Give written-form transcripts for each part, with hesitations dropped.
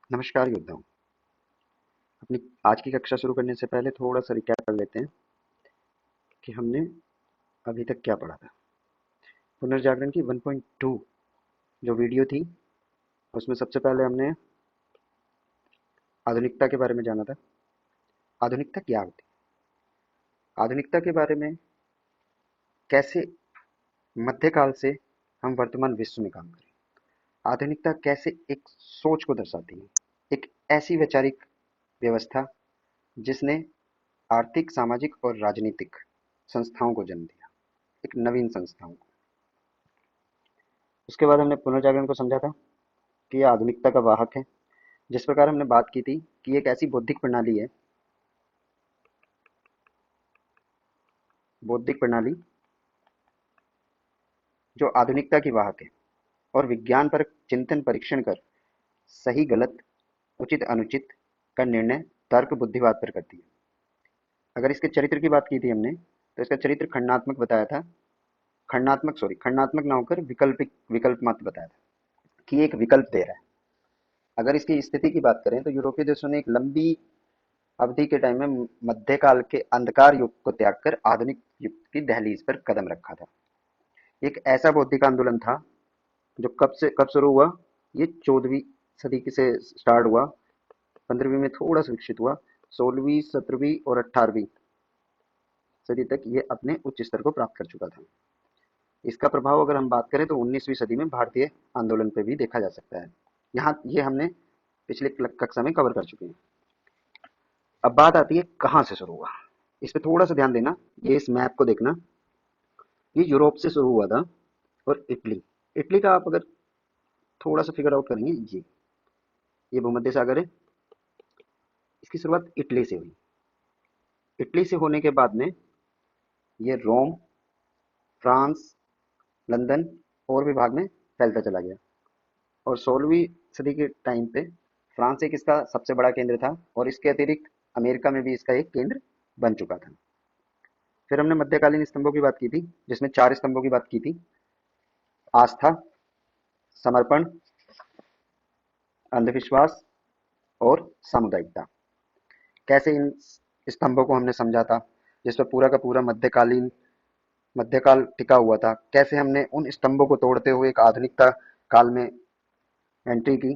नमस्कार योद्धाओं। अपनी आज की कक्षा शुरू करने से पहले थोड़ा सा रिकैप कर लेते हैं कि हमने अभी तक क्या पढ़ा था। पुनर्जागरण की 1.2 जो वीडियो थी, उसमें सबसे पहले हमने आधुनिकता के बारे में जाना था। आधुनिकता क्या होती है, आधुनिकता के बारे में, कैसे मध्यकाल से हम वर्तमान विश्व में काम करें। आधुनिकता कैसे एक सोच को दर्शाती है, एक ऐसी वैचारिक व्यवस्था जिसने आर्थिक, सामाजिक और राजनीतिक संस्थाओं को जन्म दिया, एक नवीन संस्थाओं को। उसके बाद हमने पुनर्जागरण को समझा था कि यह आधुनिकता का वाहक है। जिस प्रकार हमने बात की थी कि एक ऐसी बौद्धिक प्रणाली जो आधुनिकता की वाहक है और विज्ञान पर चिंतन परीक्षण कर सही गलत, उचित अनुचित का निर्णय तर्क बुद्धिवाद पर करती है। अगर इसके चरित्र की बात की थी हमने, तो इसका चरित्र खंडात्मक बताया था। खंडात्मक ना होकर विकल्पिक विकल्प मत बताया था कि एक विकल्प दे रहा है। अगर इसकी स्थिति की बात करें तो यूरोपीय देशों ने एक लंबी अवधि के टाइम में मध्यकाल के अंधकार युग को त्याग कर आधुनिक युग की दहलीज पर कदम रखा था। एक ऐसा बौद्धिक आंदोलन था जो कब शुरू हुआ। ये 14वीं सदी से स्टार्ट हुआ, 15वीं में थोड़ा सा विकसित हुआ, 16वीं 17वीं और 18वीं सदी तक ये अपने उच्च स्तर को प्राप्त कर चुका था। इसका प्रभाव अगर हम बात करें तो 19वीं सदी में भारतीय आंदोलन पे भी देखा जा सकता है। यहाँ ये हमने पिछले कक्षा में कवर कर चुके हैं। अब बात आती है कहाँ से शुरू हुआ। इस पे थोड़ा सा ध्यान देना, ये इस मैप को देखना। ये यूरोप से शुरू हुआ था और इटली इटली का आप अगर थोड़ा सा फिगर आउट करेंगे, ये भूमध्य सागर है। इसकी शुरुआत इटली से हुई। इटली से होने के बाद में ये रोम, फ्रांस, लंदन और भी भाग में फैलता चला गया। और 16वीं सदी के टाइम पे फ्रांस एक इसका सबसे बड़ा केंद्र था और इसके अतिरिक्त अमेरिका में भी इसका एक केंद्र बन चुका था। फिर हमने मध्यकालीन स्तंभों की बात की थी, जिसमें 4 स्तंभों की बात की थी। आस्था, समर्पण, अंधविश्वास और सामुदायिकता। कैसे इन स्तंभों को हमने समझा था, जिस पर पूरा का पूरा मध्यकाल टिका हुआ था। कैसे हमने उन स्तंभों को तोड़ते हुए एक आधुनिकता काल में एंट्री की।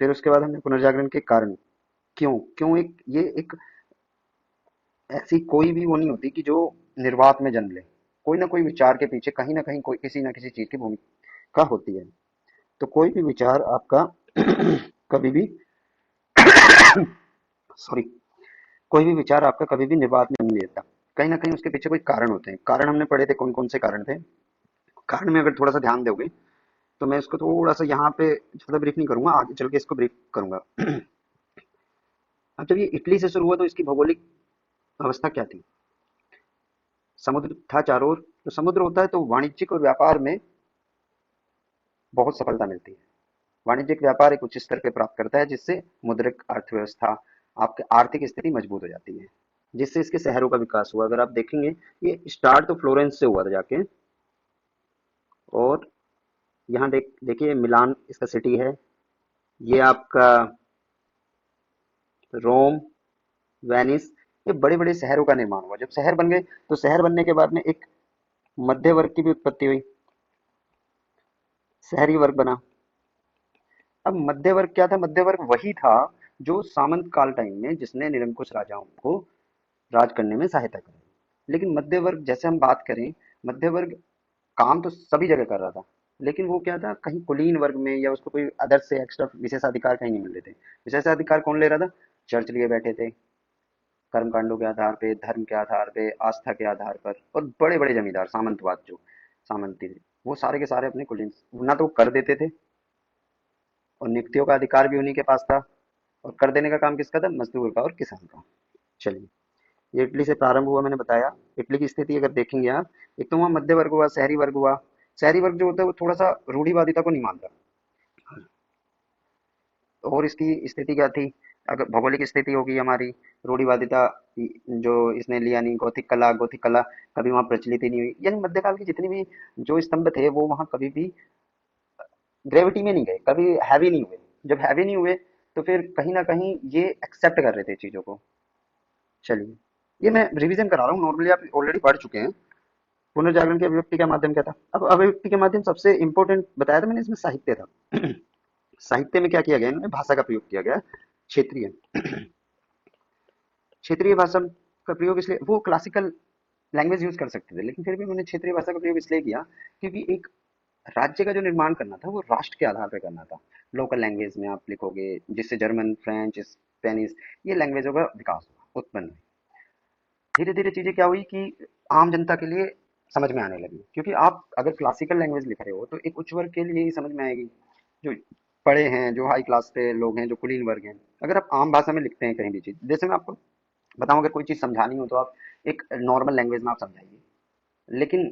फिर उसके बाद हमने पुनर्जागरण के कारण, क्यों क्यों एक ये एक ऐसी कोई भी वो नहीं होती कि जो निर्वात में जन्म ले। कोई ना कोई विचार के पीछे कहीं ना कहीं कोई किसी ना किसी चीज की भूमिका होती है। तो कोई भी विचार आपका कभी भी सॉरी कोई भी विचार आपका कभी भी निर्वात में जन्म नहीं लेता। कहीं ना कहीं उसके पीछे कोई कारण होते हैं। कारण हमने पढ़े थे, कौन कौन से कारण थे। कारण में अगर थोड़ा सा ध्यान दोगे तो मैं इसको थोड़ा सा यहाँ पे ज्यादा ब्रीफ नहीं करूंगा, आगे चल के इसको ब्रीफ करूंगा। अब जब ये इटली से शुरू हुआ तो इसकी भौगोलिक अवस्था क्या थी। समुद्र था चारों ओर। तो समुद्र होता है तो वाणिज्यिक और व्यापार में बहुत सफलता मिलती है। वाणिज्यिक व्यापार एक उच्च स्तर पे प्राप्त करता है, जिससे मुद्रिक अर्थव्यवस्था, आपकी आर्थिक स्थिति मजबूत हो जाती है, जिससे इसके शहरों का विकास हुआ। अगर आप देखेंगे, ये स्टार्ट तो फ्लोरेंस से हुआ था जाके। और यहाँ देखिए मिलान इसका सिटी है। ये आपका रोम, वेनिस, ये बड़े बड़े शहरों का निर्माण हुआ। जब शहर बन गए तो शहर बनने के बाद में एक मध्य वर्ग की भी उत्पत्ति हुई, शहरी वर्ग बना। अब मध्य वर्ग क्या था? मध्य वर्ग वही था जो सामंत काल टाइम में जिसने निरंकुश राजाओं को राज करने में सहायता करी। लेकिन मध्य वर्ग जैसे हम बात करें, मध्य वर्ग काम तो सभी जगह कर रहा था, लेकिन वो क्या था, कहीं कुलीन वर्ग में या उसको कोई अदर से एक्स्ट्रा विशेषाधिकार कहीं नहीं मिल रहे थे। विशेषाधिकार कौन ले रहा था? चर्च लिए बैठे थे, कर्म कांडों के आधार पे, धर्म के आधार पे, आस्था के आधार पर। और बड़े बड़े जमींदार, सामंतवाद जो सामंती थे, वो सारे के सारे अपने कुलीन ना तो कर देते थे, और नियुक्तियों का अधिकार भी उन्हीं के पास था। और कर देने का काम किसका था? मजदूर का और किसान का। चलिए, ये इटली से प्रारंभ हुआ, मैंने बताया। इटली की स्थिति अगर देखेंगे आप, एक तो वहाँ मध्य वर्ग हुआ, शहरी वर्ग हुआ। शहरी वर्ग जो होता है वो थोड़ा सा रूढ़िवादिता को नहीं मानता। और इसकी स्थिति क्या थी? अगर भौगोलिक स्थिति होगी हमारी, रूढ़िवादिता जो इसने लिया नहीं। गौथिक कला कभी वहाँ प्रचलित ही नहीं हुई। यानी मध्यकाल की जितनी भी जो स्तंभ थे वो वहाँ कभी भी ग्रेविटी में नहीं गए, कभी हैवी नहीं हुए। जब हैवी नहीं हुए तो फिर कहीं ना कहीं ये एक्सेप्ट कर रहे थे चीजों को। चलिए, ये मैं रिवीजन करा रहा हूँ, नॉर्मली आप ऑलरेडी पढ़ चुके हैं। पुनर्जागरण की अभिव्यक्ति का माध्यम क्या था? अब अभिव्यक्ति के माध्यम सबसे इंपॉर्टेंट बताया था मैंने, इसमें साहित्य था। साहित्य में क्या किया गया, इन्होंने भाषा का प्रयोग किया गया, क्षेत्रीय। क्षेत्रीय भाषा का प्रयोग इसलिए, वो क्लासिकल लैंग्वेज यूज कर सकते थे, लेकिन फिर भी उन्होंने क्षेत्रीय भाषा का प्रयोग इसलिए किया क्योंकि एक राज्य का जो निर्माण करना था वो राष्ट्र के आधार पर करना था। लोकल लैंग्वेज में आप लिखोगे, जिससे जर्मन, फ्रेंच, स्पेनिश, ये लैंग्वेजों का विकास हुआ, उत्पन्न हुई। धीरे धीरे चीजें क्या हुई कि आम जनता के लिए समझ में आने लगी, क्योंकि आप अगर क्लासिकल लैंग्वेज लिख रहे हो तो एक उच्च वर्ग के लिए ही समझ में आएगी, जो पढ़े हैं, जो हाई क्लास के लोग हैं, जो कुलीन वर्ग हैं। अगर आप आम भाषा में लिखते हैं कहीं भी चीज, जैसे मैं आपको बताऊं, अगर कोई चीज समझानी हो तो आप एक नॉर्मल लैंग्वेज में आप समझाइए। लेकिन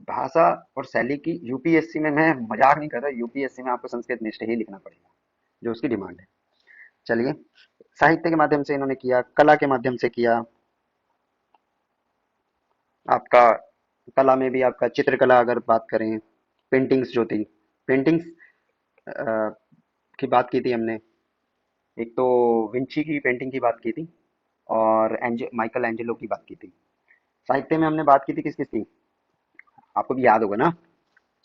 भाषा और शैली की यूपीएससी में, मैं मजाक नहीं कर रहा, यूपीएससी में आपको संस्कृत निष्ठ ही लिखना पड़ेगा, जो उसकी डिमांड है। चलिए, साहित्य के माध्यम से इन्होंने किया, कला के माध्यम से किया। आपका कला में भी आपका चित्रकला अगर बात करें, पेंटिंग्स जो थी, पेंटिंग्स की बात की थी हमने। एक तो विंची की पेंटिंग की बात की थी, और माइकल एंजेलो की बात की थी। साहित्य में हमने बात की थी किस किस की, आपको भी याद होगा ना।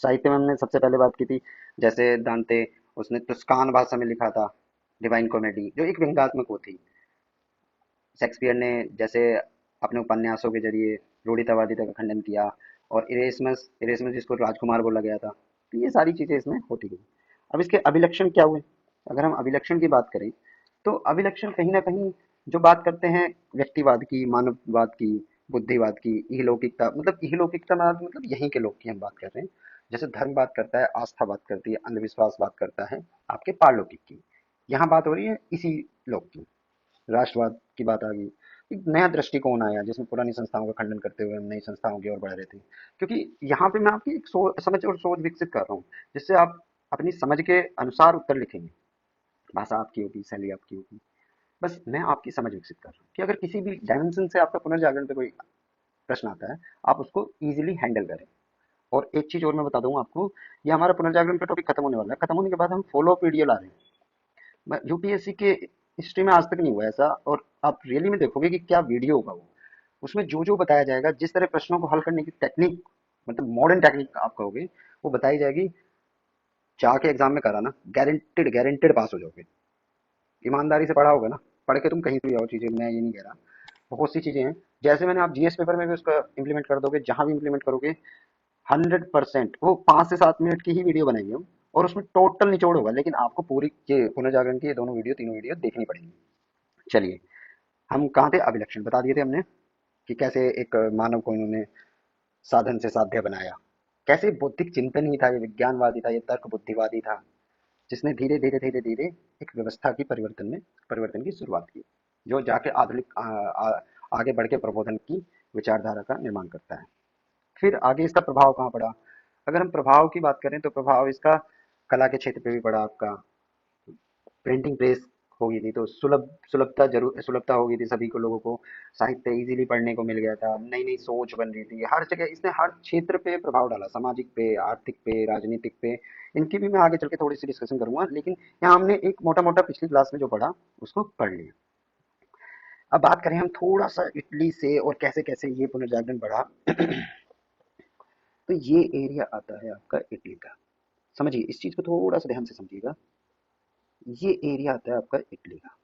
साहित्य में हमने सबसे पहले बात की थी, जैसे दांते, उसने तुस्कान भाषा में लिखा था डिवाइन कॉमेडी, जो एक व्यंग्यात्मक वो थी। शेक्सपियर ने जैसे अपने उपन्यासों के जरिए रूढ़ितावादिता का खंडन किया, और इरेस्मस इरेस्मस जिसको राजकुमार बोला गया था, तो ये सारी चीजें इसमें होती गई। अब इसके अभिलक्षण क्या हुए? अगर हम अभिलक्षण की बात करें, तो अभिलक्षण कहीं ना कहीं जो बात करते हैं व्यक्तिवाद की, मानववाद की, बुद्धिवाद की, इहलौकिकता, मतलब इहलौकिकता मतलब यहीं के लोग की हम बात कर रहे हैं। जैसे धर्म बात करता है, आस्था बात करती है, अंधविश्वास बात करता है आपके पारलौकिक की। यहाँ बात हो रही है इसी लोग की। राष्ट्रवाद की बात आ गई, एक नया दृष्टिकोण आया जिसमें पुरानी संस्थाओं का खंडन करते हुए हम नई संस्थाओं की ओर बढ़ रहे थे। क्योंकि यहाँ पे मैं आपकी एक समझ और सोच विकसित कर रहा हूँ, जिससे आप अपनी समझ के अनुसार उत्तर लिखेंगे। भाषा आपकी होगी, शैली आपकी होगी, बस मैं आपकी समझ विकसित कर रहा हूँ कि अगर किसी भी डायमेंशन से आपका पुनर्जागरण पे कोई प्रश्न आता है, आप उसको इजीली हैंडल करें। और एक चीज और मैं बता दूंगा आपको, ये हमारा पुनर्जागरण का टॉपिक खत्म होने वाला है, खत्म होने के बाद हम फॉलो अप वीडियो ला रहे हैं। यूपीएससी के हिस्ट्री में आज तक नहीं हुआ ऐसा, और आप रियली में देखोगे कि क्या वीडियो होगा वो। उसमें जो जो बताया जाएगा, जिस तरह प्रश्नों को हल करने की टेक्निक, मतलब मॉडर्न टेक्निक आप कहोगे, वो बताई जाएगी। जाके एग्जाम में कराना, गारंटेड गारंटेड पास हो जाओगे। ईमानदारी से पढ़ा होगा ना, पढ़ के तुम कहीं भी आओ, चीजें मैं ये नहीं कह रहा। बहुत सी चीजें हैं, जैसे मैंने, आप जीएस पेपर में भी उसका इंप्लीमेंट कर दोगे, जहां भी इंप्लीमेंट करोगे, 100% वो 5 से 7 मिनट की ही वीडियो बनाएंगे हम, और उसमें टोटल निचोड़ होगा, लेकिन आपको पूरी ये पुनर्जागरण की ये दोनों वीडियो, तीनों वीडियो देखनी पड़ेगी। चलिए, हम कहाँ थे? अभिलक्षण बता दिए थे हमने, कि कैसे एक मानव को इन्होंने साधन से साध्य बनाया, कैसे बौद्धिक चिंतन ही था, ये विज्ञानवादी था, ये तर्क बुद्धिवादी था, जिसने धीरे धीरे धीरे धीरे एक व्यवस्था की परिवर्तन की शुरुआत की, जो जाके आधुनिक आगे बढ़ के प्रबोधन की विचारधारा का निर्माण करता है। फिर आगे इसका प्रभाव कहाँ पड़ा? अगर हम प्रभाव की बात करें, तो प्रभाव इसका कला के क्षेत्र पे भी पड़ा। आपका प्रिंटिंग प्रेस हो गई थी, तो सुलभता हो गई थी सभी को, लोगों को साहित्य इजीली पढ़ने को मिल गया था, नई नई सोच बन रही थी हर जगह। इसने हर क्षेत्र पे प्रभाव डाला, सामाजिक पे, आर्थिक पे, राजनीतिक पे। इनकी भी मैं आगे चल के थोड़ी सी डिस्कशन करूंगा, लेकिन यहाँ हमने एक मोटा मोटा पिछली क्लास में जो पढ़ा उसको पढ़ लिया। अब बात करें हम थोड़ा सा इटली से, और कैसे कैसे ये पुनर्जागरण बढ़ा। तो ये एरिया आता है आपका इटली का। समझिए, इस चीज को थोड़ा सा ध्यान से समझिएगा। ये एरिया आता है आपका इटली का,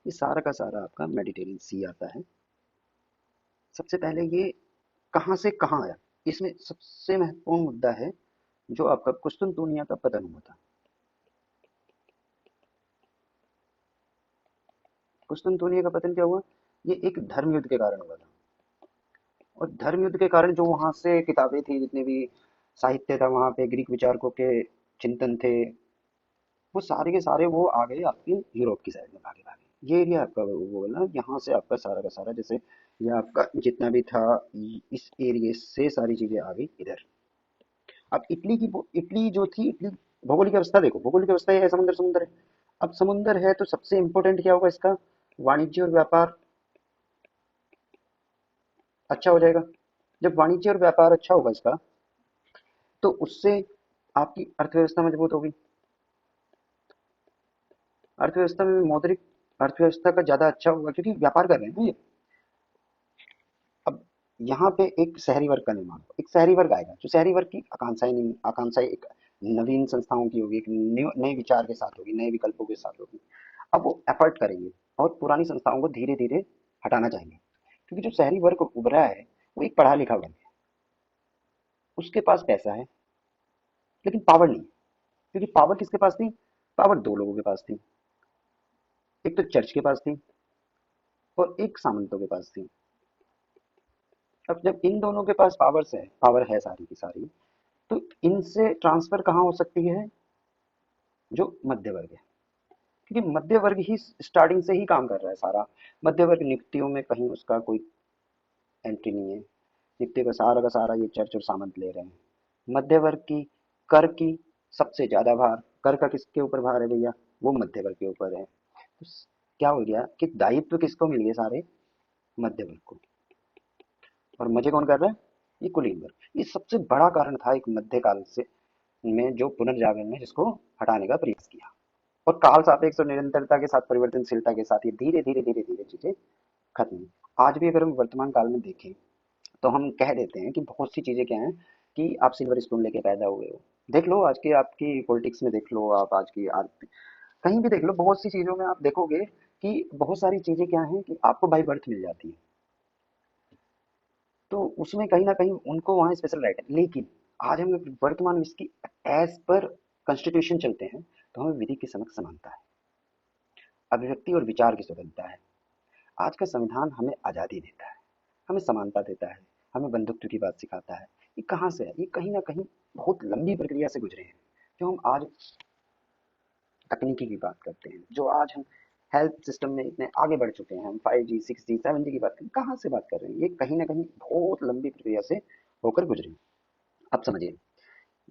ये सारा का सारा आपका मेडिटेरियन सी आता है। सबसे पहले ये कहाँ से कहाँ आया, इसमें सबसे महत्वपूर्ण मुद्दा है जो आपका कुस्तुनतुनिया का पतन हुआ था। कुस्तुनतुनिया का पतन क्या हुआ? ये एक धर्म युद्ध के कारण हुआ था। और धर्म युद्ध के कारण जो वहां से किताबें थी, जितने भी साहित्य था वहां पे, ग्रीक विचारकों के चिंतन थे, वो सारे के सारे वो आ गए आपके यूरोप की साइड में, भागे भागे। ये एरिया आपका वो बोला, यहाँ से आपका सारा का सारा, जैसे ये आपका जितना भी था, इस एरिया से सारी चीजें आ गई इधर। अब इटली जो थी, इटली भौगोलिक अवस्था देखो, भौगोलिक अवस्था ये है, समुद्र समुद्र है। अब समुद्र है तो सबसे इंपॉर्टेंट क्या होगा इसका? वाणिज्य और व्यापार अच्छा हो जाएगा। जब वाणिज्य और व्यापार अच्छा होगा इसका, तो उससे आपकी अर्थव्यवस्था मजबूत होगी। अर्थव्यवस्था में मौद्रिक अर्थव्यवस्था का ज्यादा अच्छा होगा क्योंकि व्यापार कर रहे हैं ना ये। अब यहाँ पे एक शहरी वर्ग का निर्माण होगा, एक शहरी वर्ग आएगा जो शहरी वर्ग की आकांक्षाएं नहीं, आकांक्षाएं एक नवीन संस्थाओं की होगी, एक नए विचार के साथ होगी, नए विकल्पों के साथ होगी। अब वो एफर्ट करेंगे और पुरानी संस्थाओं को धीरे धीरे हटाना चाहेंगे, क्योंकि जो शहरी वर्ग उभरा है वो एक पढ़ा लिखा वर्ग है, उसके पास पैसा है लेकिन पावर नहीं है। क्योंकि पावर किसके पास थी? पावर दो लोगों के पास थी, एक तो चर्च के पास थी और एक सामंतों के पास थी। अब जब इन दोनों के पास पावर है सारी की सारी, तो इनसे ट्रांसफर कहाँ हो सकती है? जो मध्य वर्ग है, क्योंकि मध्य वर्ग ही स्टार्टिंग से ही काम कर रहा है सारा। मध्य वर्ग नियुक्तियों में कहीं उसका कोई एंट्री नहीं है, नियुक्ति का सारा ये चर्च और सामंत ले रहे हैं। मध्य वर्ग की कर की सबसे ज्यादा भार, कर का किसके ऊपर भार है भैया? वो मध्य वर्ग के ऊपर है। तो क्या हो गया कि दायित्व किसको मिल गए? सारे मध्य वर्ग को। और मजे कौन कर रहा है? ये कुलीन वर्ग। ये सबसे बड़ा कारण था एक मध्यकाल से में जो पुनर्जागरण में जिसको हटाने का प्रयास किया। और काल सापेक्ष और निरंतरता के साथ, परिवर्तनशीलता के साथ ये धीरे धीरे धीरे धीरे चीजें खत्म हुई। आज भी अगर हम वर्तमान काल में देखें तो हम कह देते हैं कि बहुत सी चीजें क्या हैं कि आप सिल्वर स्पून लेके पैदा हुए हो। देख लो आज के आपकी पॉलिटिक्स में, देख लो आप आज की कहीं भी देख लो, बहुत सी चीजों में आप देखोगे कि बहुत सारी चीजें क्या हैं कि आपको बाई बर्थ मिल जाती है, तो उसमें कहीं ना कहीं उनको वहाँ स्पेशल राइट है। लेकिन आज हम वर्तमान में इसकी एज पर कॉन्स्टिट्यूशन चलते हैं तो हमें विधि के समक्ष समानता है, अभिव्यक्ति और विचार की स्वतंत्रता है। आज का संविधान हमें आजादी देता है, हमें समानता देता है, हमें बंधुत्व की बात सिखाता है। ये कहाँ से है? ये कहीं ना कहीं बहुत लंबी प्रक्रिया से गुजरे हैं। जो हम आज तकनीकी की बात करते हैं, जो आज हम हेल्थ सिस्टम में इतने आगे बढ़ चुके हैं, हम 5G 6G 7G की बात करें, कहाँ से बात कर रहे हैं? ये कहीं ना कहीं बहुत लंबी प्रक्रिया से होकर गुजरे हैं। अब समझिए,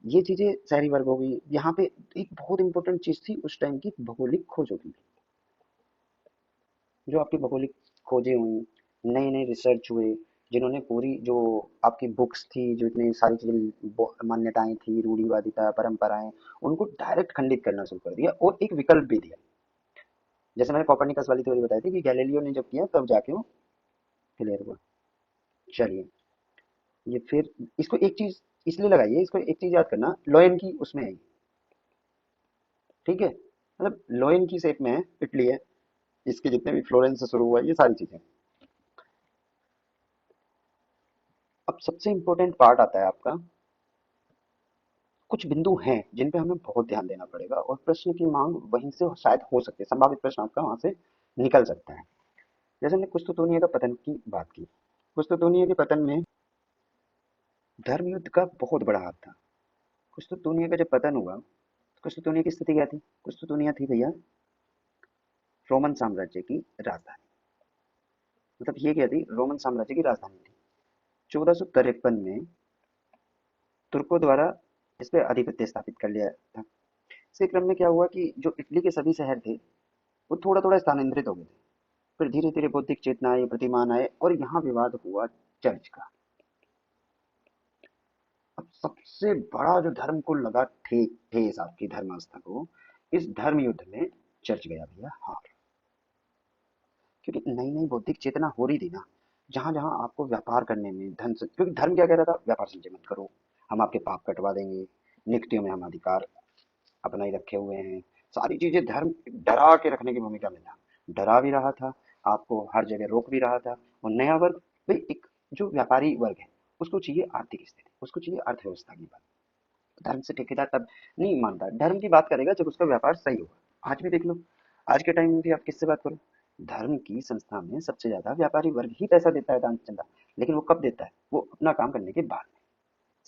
ये चीजें शहरी वर्ग हो गई। यहाँ पे एक बहुत इंपॉर्टेंट चीज थी उस टाइम की, भौगोलिक खोज होगी। जो आपकी भौगोलिक खोजें हुई, नए नए रिसर्च हुए, जिन्होंने पूरी जो आपकी बुक्स थी, जो इतनी सारी चीजें मान्यताएं थी, रूढ़िवादिता परंपराएं, उनको डायरेक्ट खंडित करना शुरू कर दिया और एक विकल्प भी दिया। जैसे मैंने कॉपर्निकस वाली थ्योरी बताई थी कि गैलीलियो ने जब किया तब जाके वो क्लियर हुआ। चलिए, ये फिर इसको एक चीज इसलिए लगाइए, इसको एक चीज याद करना, लोयन की उसमें है, ठीक है? मतलब लोयन की शेप में है, इटली है, इसके जितने भी फ्लोरेंस से शुरू हुआ है, ये सारी चीजें। अब सबसे इंपॉर्टेंट पार्ट आता है आपका, कुछ बिंदु हैं जिन पे हमें बहुत ध्यान देना पड़ेगा और प्रश्न की मांग वहीं से शायद हो सकती है, संभावित प्रश्न आपका वहां से निकल सकता है। जैसे हमने कुस्तुतुनिया का पतन की बात की, कुस्तुतुनिया के पतन में धर्म युद्ध का बहुत बड़ा हाथ था। कुस्तुतुनिया का जब पतन हुआ, कुस्तुतुनिया की स्थिति क्या थी? कुस्तुतुनिया थी भैया रोमन साम्राज्य की राजधानी। मतलब ये क्या थी? रोमन साम्राज्य की राजधानी थी। 1453 में तुर्कों द्वारा इस पे आधिपत्य स्थापित कर लिया था। इसी क्रम में क्या हुआ कि जो इटली के सभी शहर थे वो थोड़ा थोड़ा स्थानांतरित हो गए थे। फिर धीरे धीरे बौद्धिक चेतना आई, प्रतिमान आए और यहाँ विवाद हुआ चर्च का। अब सबसे बड़ा जो धर्म को लगा ठेस आपकी धर्म आस्था को, इस धर्म युद्ध में चर्च गया भैया हार। क्योंकि नई नई बौद्धिक चेतना हो रही थी ना, जहां जहां आपको व्यापार करने में धन से, क्योंकि धर्म क्या कह रहा था? व्यापार संचय मत करो, हम आपके पाप कटवा देंगे, नियुक्तियों में हम अधिकार अपना ही रखे हुए हैं। सारी चीजें धर्म डरा के रखने की भूमिका में था, डरा भी रहा था, आपको हर जगह रोक भी रहा था। और नया वर्ग भाई, एक जो व्यापारी वर्ग है उसको चाहिए आर्थिक स्थिति, उसको चाहिए अर्थव्यवस्था की बात। धर्म से ठेकेदार तब नहीं मानता, धर्म की बात करेगा जब उसका व्यापार सही होगा। आज भी देख लो, आज के टाइम में भी आप किससे बात करो, धर्म की संस्था में सबसे ज्यादा व्यापारी वर्ग ही पैसा देता है, दान चंदा। लेकिन वो कब देता है? वो अपना काम करने के बाद में।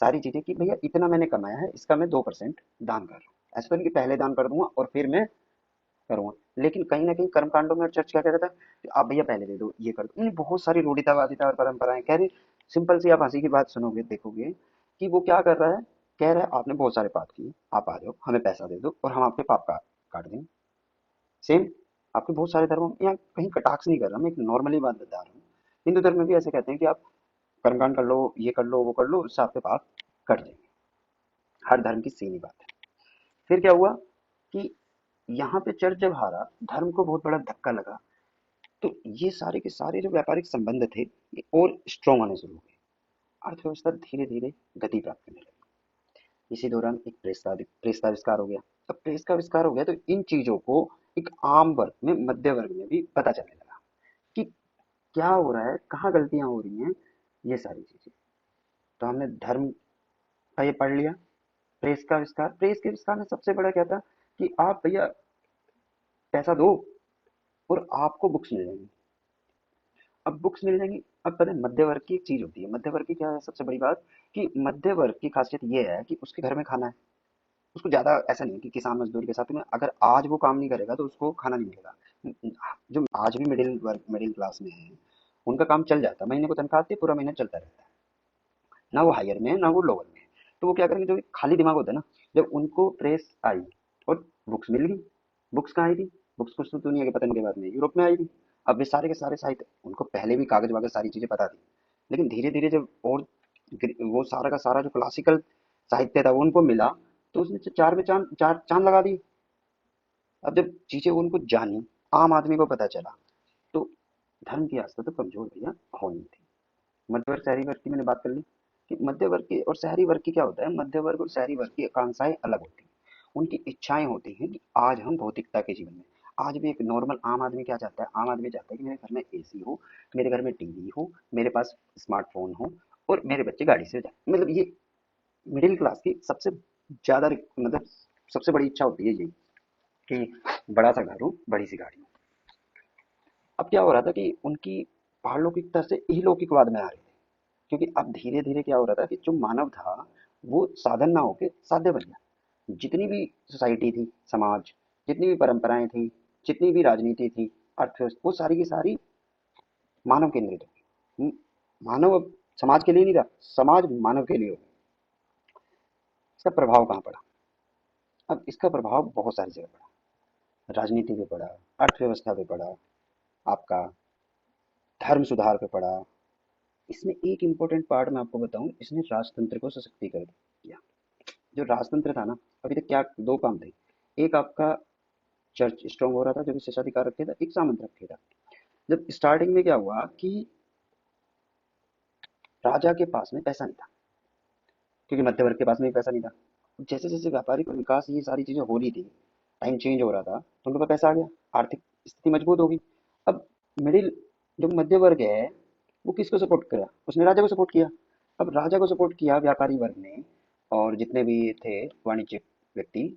सारी चीजें कि भैया इतना मैंने कमाया है, इसका मैं 2% दान कर रहा हूँ। ऐसा तो नहीं कि पहले दान कर दूंगा और फिर मैं करूंगा। लेकिन कहीं ना कहीं कर्मकांडों में और चर्च क्या कह रहा था कि आप भैया पहले दे दो, ये कर दो। बहुत सारी रूढ़ितावादिता और परंपराएं कह रही। सिंपल सी आप हंसी की बात सुनोगे, देखोगे कि वो क्या कर रहा है, कह रहा है आपने बहुत सारे पाप किए, आप आ जाओ, हमें पैसा दे दो और हम आपके पाप का काट देंगे। सेम आपके बहुत सारे धर्मों में, यहाँ कहीं कटाक्ष नहीं कर रहा, मैं एक नॉर्मली बात बता रहा हूँ। हिंदू धर्म में भी ऐसे कहते हैं कि आप कर्मकांड कर लो, ये कर लो, वो कर लो, उससे आपके पाप कट जाएंगे। हर धर्म की सीधी बात है। फिर क्या हुआ कि यहाँ पे चर्च जब हारा, धर्म को बहुत बड़ा धक्का लगा। तो ये सारे के सारे जो व्यापारिक संबंध थे ये और स्ट्रॉन्ग होने शुरू हो गए। अर्थव्यवस्था धीरे धीरे गति प्राप्त करने लगी। इसी दौरान एक प्रेस का आविष्कार हो गया। अब प्रेस का आविष्कार हो गया तो इन चीजों को एक आम वर्ग में, मध्य वर्ग में भी पता चलने लगा कि क्या हो रहा है, कहाँ गलतियां हो रही हैं, ये सारी चीजें। तो हमने धर्म का ये पढ़ लिया। प्रेस के आविष्कार में सबसे बड़ा क्या था कि आप भैया पैसा दो और आपको बुक्स मिल जाएंगी। अब बुक्स मिल जाएंगी। अब पता है मध्य वर्ग की एक चीज होती है, मध्य वर्ग की क्या है सबसे बड़ी बात, कि मध्य वर्ग की खासियत ये है कि उसके घर में खाना है। उसको ज्यादा ऐसा नहीं है कि किसान मजदूर के साथ में अगर आज वो काम नहीं करेगा तो उसको खाना नहीं मिलेगा। जो आज भी मिडिल वर्ग, मिडिल क्लास में है, उनका काम चल जाता है, महीने को तनख्वाह आती है, पूरा महीना चलता रहता है। ना वो हायर में है ना वो लोअर में है। तो वो क्या करेंगे, जो खाली दिमाग होता है ना, जब उनको प्रेस आई और बुक्स मिल गई। बुक्स कहाँ आई थी? बुक्स कुछ तो दुनिया के पतन के बाद में यूरोप में आई थी। अब वे सारे के सारे साहित्य, उनको पहले भी कागज वागज सारी चीजें पता थी, लेकिन धीरे धीरे जब और वो सारा का सारा जो क्लासिकल साहित्य था वो उनको मिला, तो उसने चार में चांद, चार चांद लगा दी। अब जब चीजें उनको जानी, आम आदमी को पता चला, तो धर्म की आस्था तो कमजोर भैया हो नहीं थी। मध्य वर्ग शहरी वर्ग की मैंने बात कर ली कि मध्य वर्ग की और शहरी वर्ग की क्या होता है, मध्य वर्ग और शहरी वर्ग की आकांक्षाएं अलग होती हैं। उनकी इच्छाएं होती हैं कि आज हम भौतिकता के जीवन में, आज भी एक नॉर्मल आम आदमी क्या चाहता है, आम आदमी चाहता है कि मेरे घर में एसी हो, मेरे घर में टीवी हो, मेरे पास स्मार्टफोन हो और मेरे बच्चे गाड़ी से जाए। मतलब ये मिडिल क्लास की सबसे ज्यादा मतलब सबसे बड़ी इच्छा होती है ये, कि बड़ा सा घर हो, बड़ी सी गाड़ी हो। अब क्या हो रहा था कि उनकी पारलौकिकता से इहलौकिकवाद में आ रहे थे। क्योंकि अब धीरे धीरे क्या हो रहा था कि जो मानव था वो साधन ना होके साध्य बन गया। जितनी भी सोसाइटी थी, समाज, जितनी भी परंपराएं थी, जितनी भी राजनीति थी, अर्थव्यवस्था, वो सारी की सारी मानव केंद्रित हो गई। मानव अब समाज के लिए नहीं रहा, समाज मानव के लिए हो गया। इसका प्रभाव कहाँ पड़ा? अब इसका प्रभाव बहुत सारी जगह पड़ा। राजनीति पे पड़ा, अर्थव्यवस्था पे पड़ा, आपका धर्म सुधार पे पड़ा। इसमें एक इम्पोर्टेंट पार्ट मैं आपको बताऊं, इसने राजतंत्र को सशक्तिकरण किया। जो राजतंत्र था ना, अभी तक क्या दो काम थे। एक आपका चर्च स्ट्रांग हो रहा था जो कि शेषाधिकार रखे था, एक सामंत रखे था। जब स्टार्टिंग में क्या हुआ कि राजा के पास में पैसा नहीं था, क्योंकि मध्य वर्ग के पास में भी पैसा नहीं था। जैसे जैसे व्यापारिक विकास ये सारी चीजें हो रही थी, टाइम चेंज हो रहा था, तो उनके पास पैसा आ गया, आर्थिक स्थिति मजबूत होगी। अब मिडिल, जो मध्य वर्ग है, वो किसको सपोर्ट किया? उसने राजा को सपोर्ट किया। अब राजा को सपोर्ट किया व्यापारी वर्ग ने, और जितने भी थे वाणिज्यिक व्यक्ति,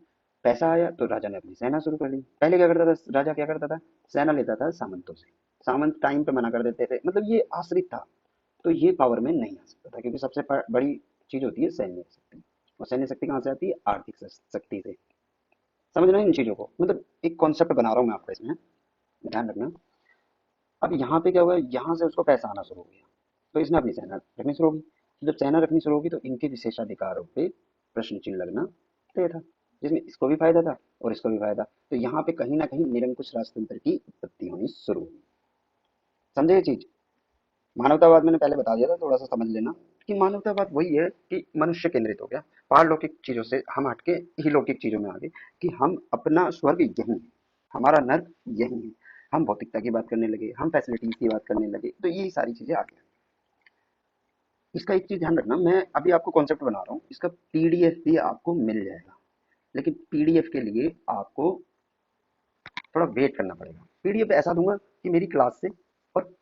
पैसा आया तो राजा ने अपनी सेना शुरू कर दी। पहले क्या करता था राजा, क्या करता था, सेना लेता था सामंतों से। सामंत टाइम पे मना कर देते थे, मतलब ये आश्रित था। तो ये पावर में नहीं आ सकता था, क्योंकि सबसे बड़ी चीज होती है सैन्य शक्ति। और सैन्य शक्ति कहाँ से आती है? आर्थिक शक्ति से। समझ रहे हैं इन चीजों को? मतलब एक कॉन्सेप्ट बना रहा हूँ मैं आपको, इसमें ध्यान रखना। अब यहाँ पे क्या हुआ, यहाँ से उसको पैसा आना शुरू हो गया, तो इसने अपनी सेना रखनी शुरू होगी। तो जब सेना रखनी शुरू होगी तो इनके विशेषाधिकारों पे प्रश्न चिन्ह लगना तय था, जिसमें इसको भी फायदा था और इसको भी फायदा। तो यहाँ पे कहीं ना कहीं निरंकुश राजतंत्र की उत्पत्ति होनी शुरू हुई। समझे ये चीज? मानवतावाद मैंने पहले बता दिया था, थोड़ा सा समझ लेना कि मानवतावाद वही है कि मनुष्य केंद्रित हो गया। पारलौकिक चीजों से हम हटके इहलौकिक चीजों में आ गए, कि हम अपना स्वर्ग यही है, हमारा नर्क यही है। हम भौतिकता की बात करने लगे, हम फैसिलिटीज की बात करने लगे, तो यही सारी चीजें आ गई। इसका एक चीज ध्यान रखना, मैं अभी आपको कॉन्सेप्ट बना रहा हूँ, इसका पीडीएफ भी आपको मिल जाएगा, लेकिन पीडीएफ के लिए आपको थोड़ा वेट करना पड़ेगा। पीडीएफ ऐसा दूंगा कि मेरी क्लास से और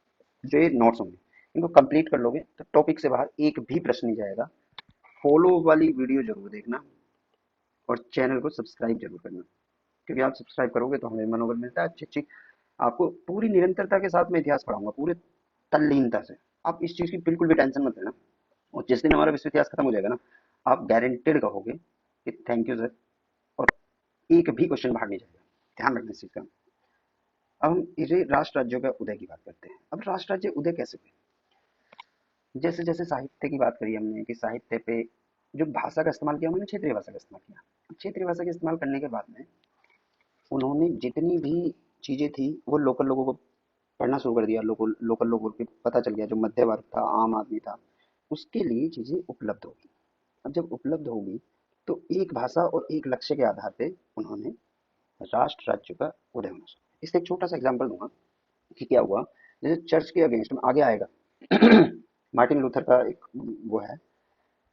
जो ये नोट्स होंगे इनको कंप्लीट कर लोगे तो टॉपिक से बाहर एक भी प्रश्न नहीं जाएगा। फॉलो वाली वीडियो जरूर देखना और चैनल को सब्सक्राइब जरूर करना, क्योंकि आप सब्सक्राइब करोगे तो हमें मनोबल मिलता है। अच्छी अच्छी आपको पूरी निरंतरता के साथ में इतिहास पढ़ाऊंगा, पूरे तल्लीनता से। आप इस चीज की बिल्कुल भी टेंशन मत लेना। और जिस दिन हमारा विश्व इतिहास खत्म हो जाएगा ना, आप गारंटेड कहोगे कि थैंक यू सर, और एक भी क्वेश्चन बाहर नहीं जाएगा। ध्यान रखना इस चीज का। अब हम इसे राष्ट्र राज्यों के उदय की बात करते हैं। अब राष्ट्र राज्य उदय कैसे हुए? जैसे जैसे साहित्य की बात करी हमने कि साहित्य पे जो भाषा का इस्तेमाल किया, उन्होंने क्षेत्रीय भाषा का इस्तेमाल किया। क्षेत्रीय भाषा का इस्तेमाल करने के बाद में उन्होंने जितनी भी चीजें थी वो लोकल लोगों को पढ़ना शुरू कर दिया। लोकल लोकल लोगों को पता चल गया, जो मध्य वर्ग था, आम आदमी था, उसके लिए चीजें उपलब्ध होगी। अब जब उपलब्ध होगी तो एक भाषा और एक लक्ष्य के आधार पे उन्होंने राष्ट्र राज्य का उदय होना शुरू। इसका एक छोटा सा एग्जाम्पल दूंगा कि क्या हुआ। जैसे चर्च के अगेंस्ट में आगे आएगा मार्टिन लूथर का एक वो है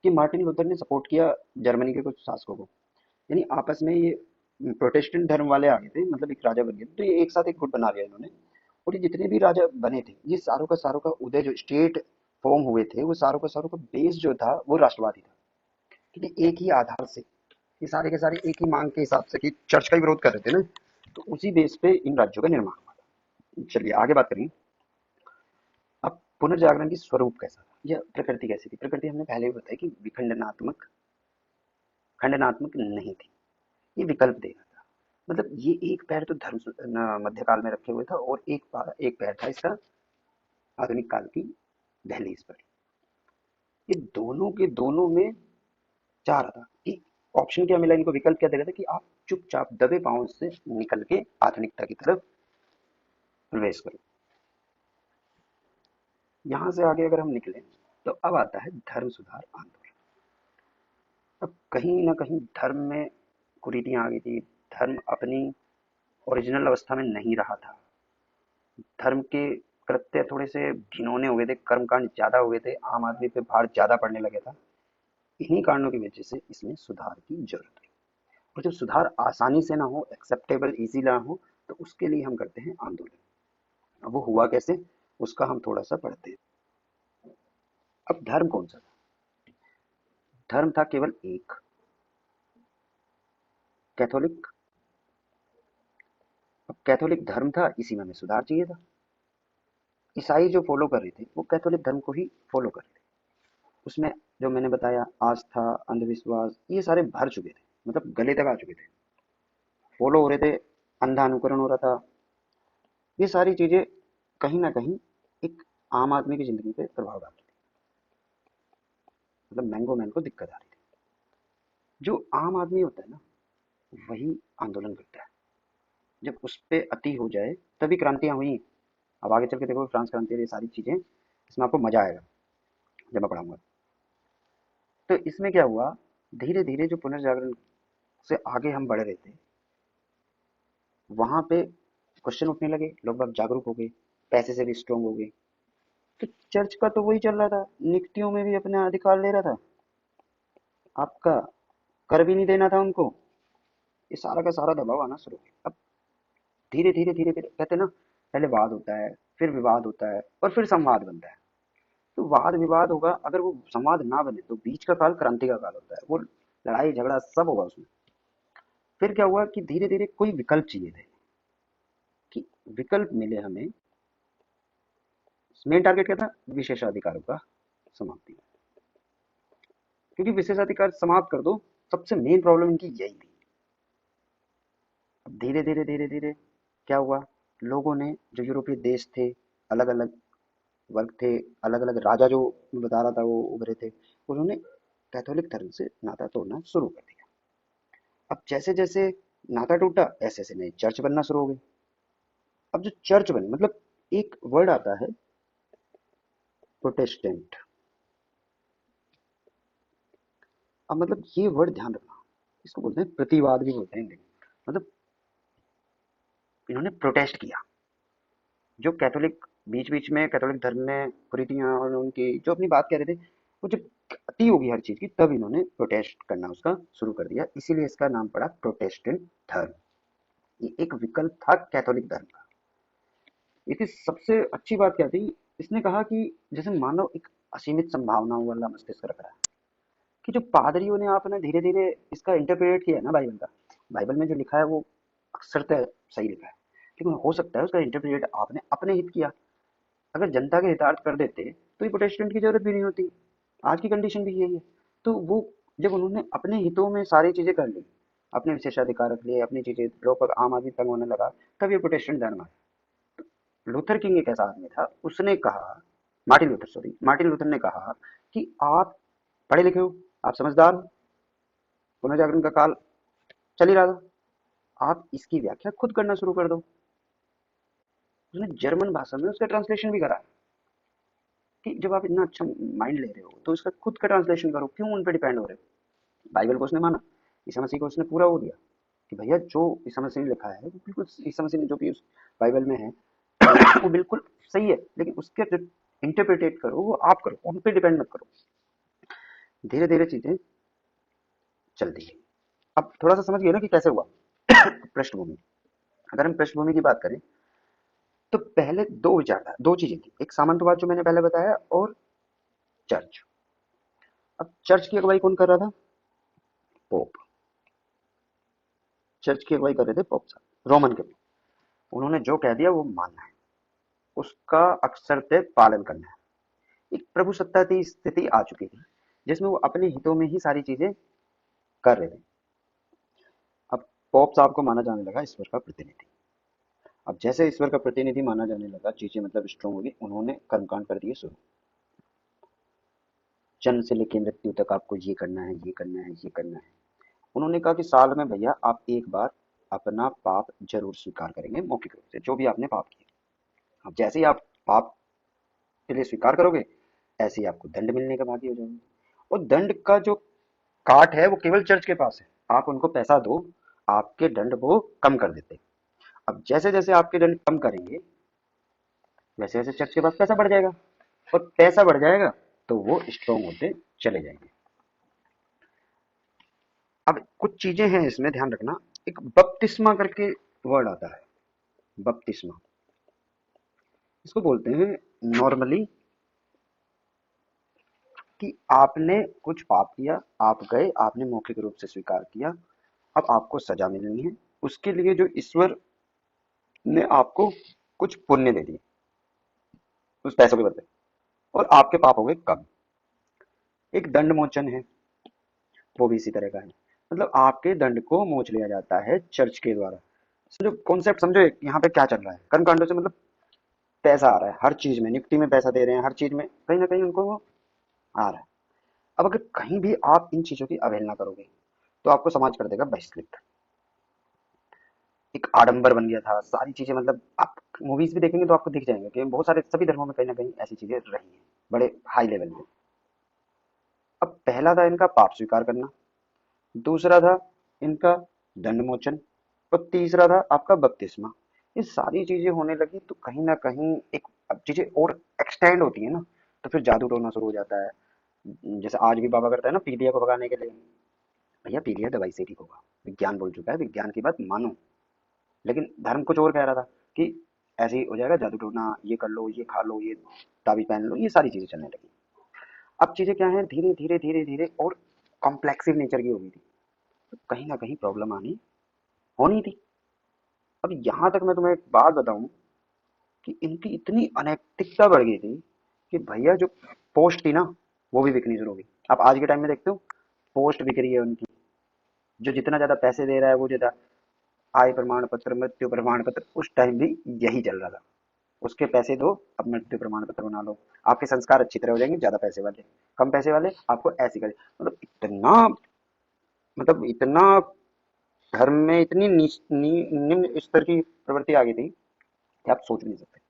कि मार्टिन लूथर ने सपोर्ट किया जर्मनी के कुछ शासकों को, यानी आपस में ये प्रोटेस्टेंट धर्म वाले आ गए थे, मतलब एक राजा बन गए थे, तो ये एक साथ एक गुट बना लिया इन्होंने। और ये जितने भी राजा बने थे, ये सारों का उदय, जो स्टेट फॉर्म हुए थे, वो सारों का बेस जो था वो राष्ट्रवादी था। क्योंकि एक ही आधार से ये सारे के सारे एक ही मांग के हिसाब से कि चर्च का ही विरोध कर रहे थे ना, तो उसी बेस पे इन राज्यों का निर्माण हुआ था। चलिए आगे बात करेंगे। अब पुनर्जागरण की स्वरूप कैसा था, यह प्रकृति कैसी थी। प्रकृति हमने पहले भी बताया कि विखंडनात्मक खंडनात्मक नहीं थी, ये विकल्प दे रहा था। मतलब ये एक पैर तो धर्म मध्यकाल में रखे हुए था, और एक पैर था इसका आधुनिक काल की दहलीज पर। ये दोनों के दोनों में चाह रहा था कि ऑप्शन क्या मिला इनको, विकल्प क्या दे रहा था कि आप चुपचाप दबे पांव से निकल के आधुनिकता की तरफ प्रवेश करो। यहां से आगे अगर हम निकले तो अब आता है धर्म सुधार आंदोलन। अब कहीं ना कहीं धर्म में कुरीतियां आ गई थी, धर्म अपनी ओरिजिनल अवस्था में नहीं रहा था, धर्म के कृत्य थोड़े से घिनौने हो गए थे, कर्मकांड ज्यादा हो गए थे, आम आदमी पे भार ज्यादा पड़ने लगे था। इन्हीं कारणों की वजह से इसमें सुधार की जरूरत है। और जब सुधार आसानी से ना हो, एक्सेप्टेबल इजी ना हो, तो उसके लिए हम करते हैं आंदोलन। अब वो हुआ कैसे, उसका हम थोड़ा सा पढ़ते हैं। अब धर्म कौन सा था। धर्म था केवल एक, कैथोलिक। अब कैथोलिक धर्म था, इसी में हमें सुधार चाहिए था। ईसाई जो फॉलो कर रहे थे वो कैथोलिक धर्म को ही फॉलो कर रहे थे। उसमें जो मैंने बताया आस्था, अंधविश्वास, ये सारे भर चुके थे, मतलब गले तक आ चुके थे, फॉलो हो रहे थे, अंधा अनुकरण हो रहा था। ये सारी चीजें कहीं ना कहीं एक आम आदमी की जिंदगी पे प्रभाव डाल रही थी, मतलब मैंगो मैन को दिक्कत आ रही थी। जो आम आदमी होता है ना, वही आंदोलन करता है। जब उस पे अति हो जाए तभी क्रांतियां हुई। अब आगे चल के देखो फ्रांस क्रांति, ये सारी चीजें, इसमें आपको मजा आएगा जब मैं पढ़ाऊंगा। तो इसमें क्या हुआ, धीरे धीरे जो पुनर्जागरण से आगे हम बढ़ रहे थे, वहां पे क्वेश्चन उठने लगे, लोग बाग जागरूक हो गए, पैसे से भी स्ट्रोंग हो गए। तो चर्च का तो वही चल रहा था, नियुक्तियों में भी अपना अधिकार ले रहा था, आपका कर भी नहीं देना था उनको। ये सारा का सारा दबाव आना शुरू हो गया। अब धीरे धीरे कहते हैं ना, पहले वाद होता है, फिर विवाद होता है, और फिर संवाद बनता है। तो वाद विवाद होगा, अगर वो संवाद ना बने तो बीच का काल क्रांति का काल होता है, वो लड़ाई झगड़ा सब होगा उसमें। फिर क्या हुआ कि धीरे धीरे कोई विकल्प चाहिए थे, कि विकल्प मिले हमें। मेन टारगेट क्या था, विशेषाधिकारों का समाप्ति। क्योंकि विशेषाधिकार समाप्त कर दो, सबसे मेन प्रॉब्लम इनकी यही थी। अब धीरे धीरे धीरे धीरे क्या हुआ, लोगों ने, जो यूरोपीय देश थे, अलग अलग वर्ग थे, अलग अलग राजा जो मैं बता रहा था वो उभरे थे, उन्होंने कैथोलिक धर्म से नाता तोड़ना शुरू कर दिया। अब जैसे जैसे नाता टूटा, ऐसे ऐसे नए चर्च बनना शुरू हो गए। अब जो चर्च बने, मतलब एक वर्ड आता है प्रोटेस्टेंट। अब मतलब ये वर्ड ध्यान रखना, इसको बोलते हैं प्रतिवाद भी बोलते हैं हिंदी में। मतलब इन्होंने प्रोटेस्ट किया, जो कैथोलिक बीच बीच में कैथोलिक धर्म में कुरीतियां और उनकी जो अपनी बात कह रहे थे, वो जब अति होगी हर चीज की, तब इन्होंने प्रोटेस्ट करना उसका शुरू कर दिया। इसीलिए इसका नाम पड़ा प्रोटेस्टेंट धर्म। ये एक विकल्प था कैथोलिक धर्म का। इसकी सबसे अच्छी बात क्या थी, इसने कहा कि जैसे मानव एक असीमित संभावनाओं वाला मस्तिष्क रख रहा है, कि जो पादरियों ने आपने धीरे धीरे इसका इंटरप्रेट किया है ना बाइबल का, बाइबल में जो लिखा है वो अक्षरतः सही लिखा है, लेकिन हो सकता है उसका इंटरप्रेट आपने अपने हित किया। अगर जनता के हितार्थ कर देते तो ये प्रोटेस्टेंट की जरूरत भी नहीं होती। आज की कंडीशन भी यही है। तो वो जब उन्होंने अपने हितों में सारी चीजें कर ली, अपने विशेषाधिकार रख लिए, अपनी चीजें, लोग पर आम आदमी तंग होने लगा, तब ये प्रोटेस्टेंट धर्म आया। लूथर किंग एक ऐसा आदमी था, उसने कहा, मार्टिन लूथर ने कहा कि आप पढ़े लिखे हो, आप समझदार हो, पुनर्जागरण का काल चल ही रहा था, आप इसकी व्याख्या खुद करना शुरू कर दो। उसने जर्मन भाषा में उसका ट्रांसलेशन भी करा, कि जब आप इतना अच्छा माइंड ले रहे हो तो इसका खुद का ट्रांसलेशन करो, क्यों उन पर डिपेंड हो रहे हो। बाइबल को उसने माना, ईसा मसीह को उसने पूरा वो दिया कि भैया जो ईसा मसीह ने लिखा है वो बिल्कुल, ईसा मसीह ने जो भी उस बाइबल में है वो बिल्कुल सही है, लेकिन उसके जो इंटरप्रिटेट करो वो आप करो, उन पे डिपेंड मत करो। धीरे धीरे चीजें चलती है। अब थोड़ा सा समझ गए ना कि कैसे हुआ। पृष्ठभूमि, अगर हम पृष्ठभूमि की बात करें तो पहले दो विचारधारा, दो चीजें थी, एक सामंतवाद जो मैंने पहले बताया और चर्च। अब चर्च की अगुवाई कौन कर रहा था? पोप। चर्च की अगुवाई कर रहे थे पोप साहब, रोमन के पोप। उन्होंने जो कह दिया वो मानना है, उसका अक्षरशः पालन करना है। एक प्रभु सत्ता की स्थिति आ चुकी थी जिसमें वो अपने हितों में ही सारी चीजें कर रहे थे। अब पोप साहब को माना जाने लगा ईश्वर का प्रतिनिधि। अब जैसे ईश्वर का प्रतिनिधि माना जाने लगा, चीजें मतलब स्ट्रोंग होगी, उन्होंने कर्मकांड कर दिए शुरू। जन्म से लेकर मृत्यु तक आपको ये करना है, ये करना है, ये करना है। उन्होंने कहा कि साल में भैया आप एक बार अपना पाप जरूर स्वीकार करेंगे मौखिक रूप से, जो भी आपने पाप किया। अब जैसे ही आप पाप के लिए स्वीकार करोगे, ऐसे ही आपको दंड मिलने के भागी हो जाएंगे। और दंड का जो काट है वो केवल चर्च के पास है। आप उनको पैसा दो, आपके दंड वो कम कर देते हैं। अब जैसे जैसे आपके दंड कम करेंगे, वैसे वैसे चर्च के पास पैसा बढ़ जाएगा, और पैसा बढ़ जाएगा तो वो स्ट्रोंग होते चले जाएंगे। अब कुछ चीजें हैं इसमें ध्यान रखना। एक बपतिस्मा करके वर्ड आता है, बपतिस्मा। इसको बोलते हैं नॉर्मली कि आपने कुछ पाप किया, आप गए, आपने मौखिक रूप से स्वीकार किया, अब आपको सजा मिलनी है। उसके लिए जो ईश्वर ने आपको कुछ पुण्य दे दिए उस पैसों के बदले, और आपके पाप हो गए कम। एक दंड मोचन है, वो भी इसी तरह का है। मतलब आपके दंड को मोच लिया जाता है चर्च के द्वारा। समझो कॉन्सेप्ट, समझो यहाँ पे क्या चल रहा है। कर्म कांडों से मतलब पैसा आ रहा है, हर चीज में नियुक्ति में पैसा दे रहे हैं, हर चीज में कहीं ना कहीं उनको वो आ रहा है। अब अगर कहीं भी आप इन चीजों की अवहेलना करोगे तो आपको समाज कर देगा बहिष्कृत। एक आडंबर बन गया था सारी चीजें, मतलब आप मूवीज भी देखेंगे तो आपको दिख जाएंगे कि बहुत सारे सभी धर्मों में कहीं ना कहीं ऐसी चीजें रही हैं, बड़े हाई लेवल में। अब पहला था इनका पाप स्वीकार करना, दूसरा था इनका दंड मोचन, और तीसरा था आपका बपतिस्मा। ये सारी चीजें होने लगी तो कहीं ना कहीं एक, अब चीजें और एक्सटेंड होती है ना, तो फिर जादू टोना शुरू हो जाता है। जैसे आज भी बाबा करता है ना पीलिया को भगाने के लिए। भैया पीलिया दवाई से ठीक होगा, विज्ञान बोल चुका है, विज्ञान की बात मानो। लेकिन धर्म कुछ और कह रहा था कि ऐसे ही हो जाएगा, जादू टोना, ये कर लो, ये खा लो, ये ताबीज पहन लो, ये सारी चीजें चलने लगी। अब चीजें क्या है, धीरे धीरे धीरे धीरे और कॉम्प्लेक्सिव नेचर की हो गई थी, तो कहीं ना कहीं प्रॉब्लम आनी होनी थी। अब यहाँ तक मैं तुम्हें एक बात बताऊं कि इनकी इतनी अनैतिकता बढ़ गई थी कि भैया जो पोस्ट थी ना, वो भी बिकनी शुरू हो गई। आप आज के टाइम में देखते हो पोस्ट बिक रही है उनकी, जो जितना ज्यादा पैसे दे रहा है वो ज्यादा। आय प्रमाण पत्र, मृत्यु प्रमाण पत्र, उस टाइम भी यही चल रहा था। उसके पैसे दो, अब मृत्यु प्रमाण पत्र बना लो। आपके संस्कार अच्छी तरह हो जाएंगे, ज्यादा पैसे वाले, कम पैसे वाले आपको ऐसी करे। मतलब इतना धर्म में इतनी निम्न स्तर की प्रवृत्ति आ गई थी कि आप सोच भी नहीं सकते।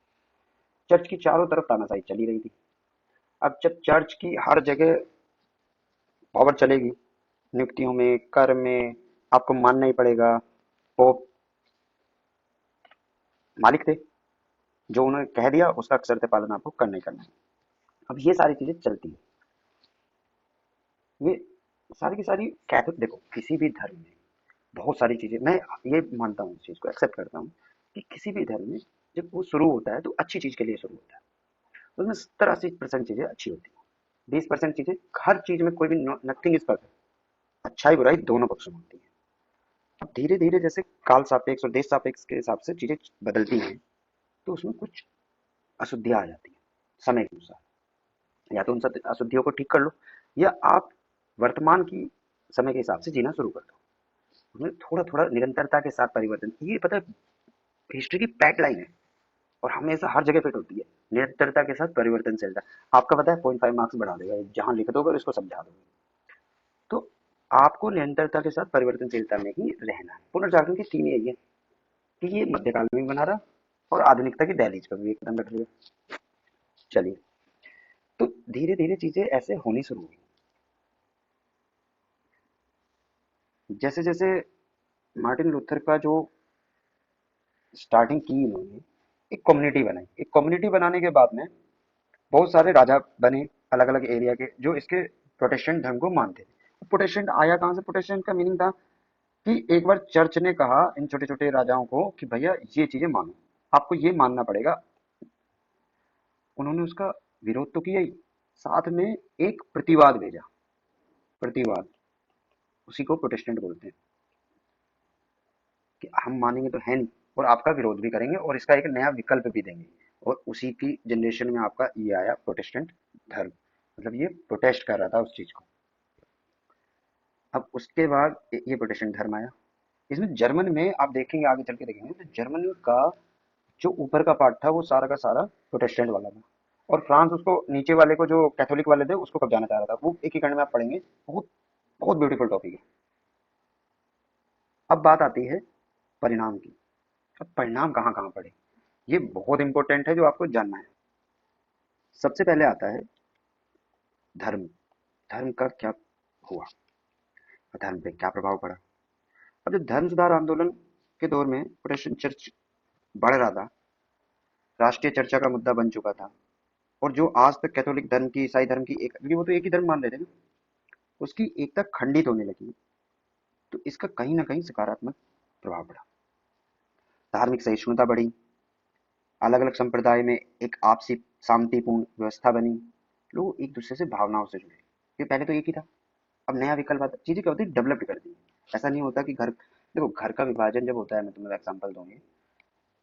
चर्च की चारों तरफ तानाशाही चली रही थी। अब जब चर्च की हर जगह पावर चलेगी, नियुक्तियों में, कर में, आपको मानना ही पड़ेगा। पोप मालिक थे, जो उन्होंने कह दिया उसका अक्षरशः पालन आपको करना ही करना है। अब ये सारी चीजें चलती है, ये सारी की सारी कैथोलिक, देखो किसी भी धर्म में बहुत सारी चीजें, मैं ये मानता हूँ, इस चीज को एक्सेप्ट करता हूँ कि किसी भी धर्म में जब वो शुरू होता है तो अच्छी चीज के लिए शुरू होता है। उसमें 70-80% चीजें अच्छी होती हैं, 20% चीजें, हर चीज में कोई भी नथिंग इज परफेक्ट, अच्छाई बुराई दोनों पक्षों में होती है। अब धीरे धीरे जैसे काल सापेक्ष और देश सापेक्ष के हिसाब से चीजें बदलती हैं, तो उसमें कुछ अशुद्धियां आ जाती हैं समय के अनुसार। या तो उन सब अशुद्धियों को ठीक कर लो, या आप वर्तमान की समय के हिसाब से जीना शुरू कर दो। उसमें थोड़ा थोड़ा निरंतरता के साथ परिवर्तन, ये पता है हिस्ट्री की पैट लाइन है, और हमेशा हर जगह फिट होती है। निरंतरता के साथ परिवर्तनशीलता। आपका पता है 0.5 मार्क्स बढ़ा देगा जहां लिख दोगे और इसको समझा दोगे। तो आपको निरंतरता के साथ परिवर्तनशीलता में ही रहना है। पुनर्जागरण की थीम यही है कि ये मध्यकाल में भी बना रहा और आधुनिकता की दहलीज पर भी एकदम रख लिया। चलिए, तो धीरे धीरे चीजें ऐसे होनी शुरू हुई। जैसे जैसे मार्टिन लूथर का जो स्टार्टिंग की इन्होंने, एक कम्युनिटी बनाई। एक कम्युनिटी बनाने के बाद में बहुत सारे राजा बने अलग अलग एरिया के, जो इसके प्रोटेस्टेंट धर्म को मानते थे। प्रोटेस्टेंट आया कहाँ से? प्रोटेस्टेंट का मीनिंग था कि एक बार चर्च ने कहा इन छोटे छोटे राजाओं को कि भैया ये चीजें मानो, आपको ये मानना पड़ेगा। उन्होंने उसका विरोध तो किया ही, साथ में एक प्रतिवाद भेजा। प्रतिवाद, उसी को प्रोटेस्टेंट बोलते हैं, कि हम मानेंगे तो है नहीं, और आपका विरोध भी करेंगे और इसका एक नया विकल्प भी देंगे। और उसी की जनरेशन में आपका ये आया प्रोटेस्टेंट धर्म, मतलब ये प्रोटेस्ट कर रहा था उस चीज को। अब उसके बाद ये प्रोटेस्टेंट धर्म आया। इसमें जर्मन में आप देखेंगे, आगे चल के देखेंगे तो जर्मनी का जो ऊपर का पार्ट था वो सारा का सारा प्रोटेस्टेंट वाला था, और फ्रांस उसको नीचे वाले को, जो कैथोलिक वाले थे, उसको कब्जाना चाह रहा था। वो एक ही खंड में आप पढ़ेंगे। बहुत बहुत ब्यूटीफुल टॉपिक है। अब बात आती है परिणाम की। अब परिणाम कहाँ कहाँ पड़े, ये बहुत इंपॉर्टेंट है जो आपको जानना है। सबसे पहले आता है धर्म। धर्म का क्या हुआ, धर्म पे क्या प्रभाव पड़ा। अब जब धर्म सुधार आंदोलन के दौर में प्रोटेस्टेंट चर्च बढ़ रहा था, राष्ट्रीय चर्चा का मुद्दा बन चुका था, और जो आज तक कैथोलिक धर्म की, ईसाई धर्म की, एक, क्योंकि वो तो एक ही धर्म मान रहे थे ना, उसकी एकता खंडित होने लगी। तो इसका कहीं ना कहीं सकारात्मक प्रभाव पड़ा। धार्मिक सहिष्णुता बढ़ी, अलग अलग संप्रदाय में एक आपसी शांतिपूर्ण व्यवस्था बनी, लोग एक दूसरे से भावनाओं से जुड़े। ये पहले तो एक ही था, अब नया विकल्प आता। चीजें क्या होती है, डेवलप कर दी। ऐसा नहीं होता कि घर, देखो घर का विभाजन जब होता है, मैं तुम्हें एग्जांपल दूंगी,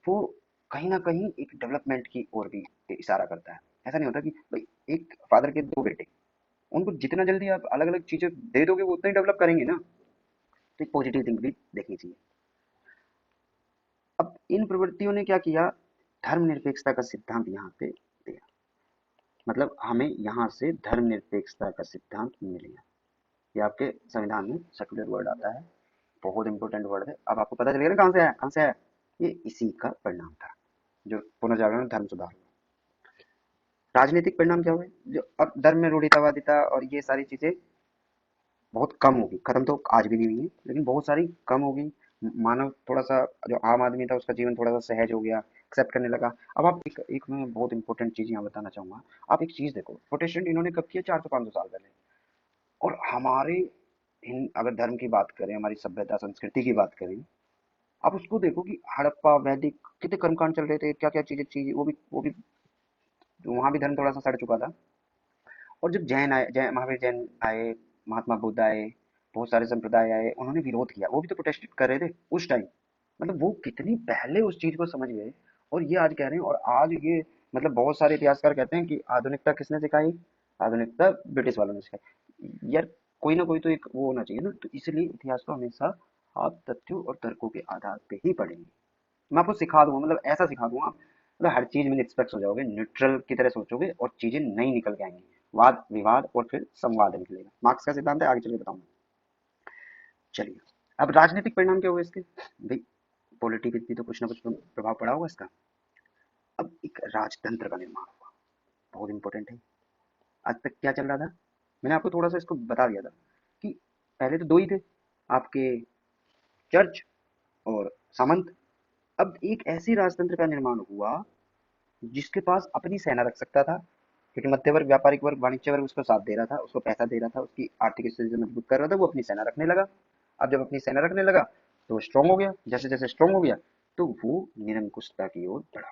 वो कहीं ना कहीं एक डेवलपमेंट की ओर भी इशारा करता है। ऐसा नहीं होता कि भाई एक फादर के दो बेटे, उनको जितना जल्दी आप अलग अलग चीजें दे दोगे वो उतना ही डेवलप करेंगे ना। तो एक पॉजिटिव थिंक भी देखनी चाहिए। अब इन प्रवृत्तियों ने क्या किया, धर्मनिरपेक्षता का सिद्धांत यहाँ पे दिया। मतलब हमें यहाँ से धर्मनिरपेक्षता का सिद्धांत मिल गया। ये आपके संविधान में सेक्युलर वर्ड आता है, बहुत इंपॉर्टेंट वर्ड है। अब आपको पता चलेगा ना कहाँ से आया, कहाँ से आया। ये इसी का परिणाम था, जो पुनर्जागरण धर्म सुधार। राजनीतिक परिणाम क्या हुए, जो अब धर्म में रूढ़ितावादिता और ये सारी चीजें बहुत कम होगी। खत्म तो आज भी नहीं हुई है, लेकिन बहुत सारी कम होगी। मानव थोड़ा सा, जो आम आदमी था उसका जीवन थोड़ा सा सहज हो गया, एक्सेप्ट करने लगा। अब आप एक मैं बहुत इंपॉर्टेंट चीज यहाँ बताना चाहूंगा। आप एक चीज देखो, प्रोटेस्टेंट इन्होंने कब किया, 400-500 साल पहले। और हमारे अगर धर्म की बात करें, हमारी सभ्यता संस्कृति की बात करें, आप उसको देखो कि हड़प्पा वैदिक कितने कर्मकांड चल रहे थे, क्या क्या चीजें चीज, वो भी वहां भी धर्म थोड़ा सा सड़ चुका था। और जब जैन आए, जैन महावीर जैन आए, महात्मा बुद्ध आए, बहुत सारे संप्रदाय आए, उन्होंने विरोध किया, वो भी तो प्रोटेस्ट कर रहे थे उस टाइम। मतलब वो कितनी पहले उस चीज को समझ गए, और ये आज कह रहे हैं। और आज ये, मतलब बहुत सारे इतिहासकार कहते हैं कि आधुनिकता किसने सिखाई, आधुनिकता ब्रिटिश वालों ने सिखाई। यार कोई ना कोई तो एक वो होना चाहिए ना। तो इसलिए इतिहास को हमेशा आप तथ्यों और तर्कों के आधार पे ही पढ़ेंगे। मैं आपको सिखा दूंगा, मतलब ऐसा सिखा दूंगा, मतलब हर चीज में निष्पक्ष हो जाओगे, न्यूट्रल की तरह सोचोगे, और चीजें नई निकल के आएंगी। वाद विवाद और फिर संवाद निकलेगा। मार्क्स का सिद्धांत है, आगे चल के बताऊंगा। चलिए, अब राजनीतिक परिणाम क्या हुए इसके भाई। पॉलिटी पे भी तो कुछ ना कुछ प्रभाव पड़ा होगा इसका। अब एक राजतंत्र का निर्माण हुआ, बहुत इंपॉर्टेंट है। आज तक क्या चल रहा था, मैंने आपको थोड़ा सा इसको बता दिया था कि पहले तो दो ही थे आपके, चर्च और सामंत। अब एक ऐसी राजतंत्र का निर्माण हुआ जिसके पास अपनी सेना रख सकता था, क्योंकि मध्य वर्ग, व्यापारिक वर्ग, वाणिज्य वर्ग उसको साथ दे रहा था, उसको पैसा दे रहा था, उसकी आर्थिक स्थिति से मजबूत कर रहा था। वो अपनी सेना रखने लगा। अब जब अपनी सेना रखने लगा तो वो स्ट्रांग हो गया। जैसे जैसे स्ट्रांग हो गया तो वो निरंकुशता की ओर बढ़ा।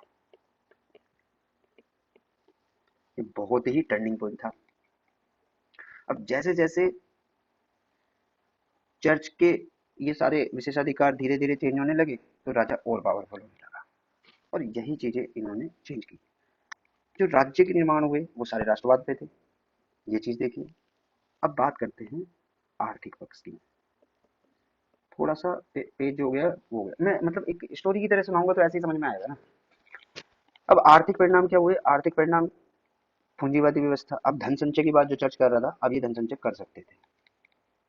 ये बहुत ही टर्निंग पॉइंट था। अब जैसे जैसे चर्च के ये सारे विशेषाधिकार धीरे धीरे चेंज होने लगे, तो राजा और पावरफुल होने लगा। और यही चीजें इन्होंने चेंज की। जो राज्य के निर्माण हुए वो सारे राष्ट्रवाद पे थे, ये चीज देखिए। अब बात करते हैं आर्थिक पक्ष की। थोड़ा सा पेज हो गया, वो हो गया, मैं मतलब एक स्टोरी की तरह सुनाऊंगा तो ऐसे ही समझ में आएगा ना। अब आर्थिक परिणाम क्या हुए, आर्थिक परिणाम, पूंजीवादी व्यवस्था। अब धन संचय की बात जो चर्च कर रहा था, अब ये धन संचय कर सकते थे।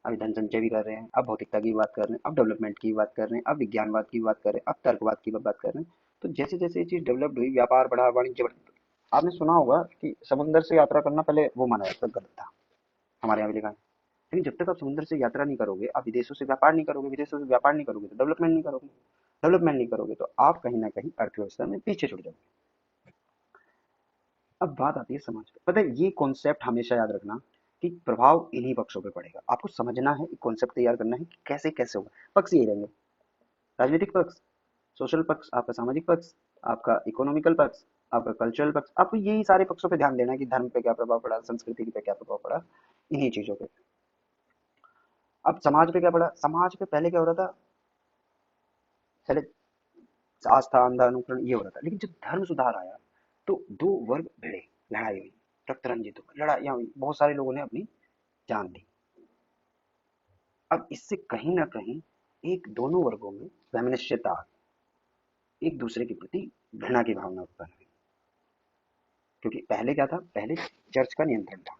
अभी धन संचय भी कर रहे हैं, अब भौतिकता की बात कर रहे हैं, अब डेवलपमेंट की बात कर रहे हैं, अब विज्ञानवाद की बात कर रहे हैं, अब तर्कवाद की बात कर रहे हैं। तो जैसे जैसे ये चीज डेवलप्ड हुई, व्यापार बढ़ा, वाणिज्य बढ़ा। आपने सुना होगा कि समुद्र से यात्रा करना पहले वो माना जाता गलत था, हमारे यहाँ भी लिखा है। लेकिन जब तक आप समुद्र से यात्रा नहीं करोगे, आप विदेशों से व्यापार नहीं करोगे, विदेशों से व्यापार नहीं करोगे तो डेवलपमेंट नहीं करोगे, डेवलपमेंट नहीं करोगे तो आप कहीं ना कहीं अर्थव्यवस्था में पीछे छूट जाओगे। अब बात आती है समाज पे। पता है ये कॉन्सेप्ट हमेशा याद रखना कि प्रभाव इन्हीं पक्षों पे पड़ेगा। आपको समझना है, एक कॉन्सेप्ट तैयार करना है कि कैसे कैसे होगा। पक्ष यही रहेंगे, राजनीतिक पक्ष, सोशल पक्ष, आपका सामाजिक पक्ष, आपका इकोनॉमिकल पक्ष, आपका कल्चरल पक्ष। आपको यही सारे पक्षों पे ध्यान देना है कि धर्म पे क्या प्रभाव पड़ा, संस्कृति पे क्या प्रभाव पड़ा, इन्हीं चीजों पे। अब समाज पे क्या पड़ा, समाज पे पहले क्या हो रहा था, पहले आस्था अंधा अनुकरण ये हो रहा था, लेकिन जब धर्म सुधार आया तो दो वर्ग भिड़े, लड़ाई हुई, रक्त रंजित हुआ, लड़ाइयाँ हुई, बहुत सारे लोगों ने अपनी जान दी। अब इससे कहीं ना कहीं एक दोनों वर्गों में वैमनस्यता, एक दूसरे के प्रति घृणा की भावना उत्पन्न हुई। क्योंकि पहले क्या था, पहले चर्च का नियंत्रण था,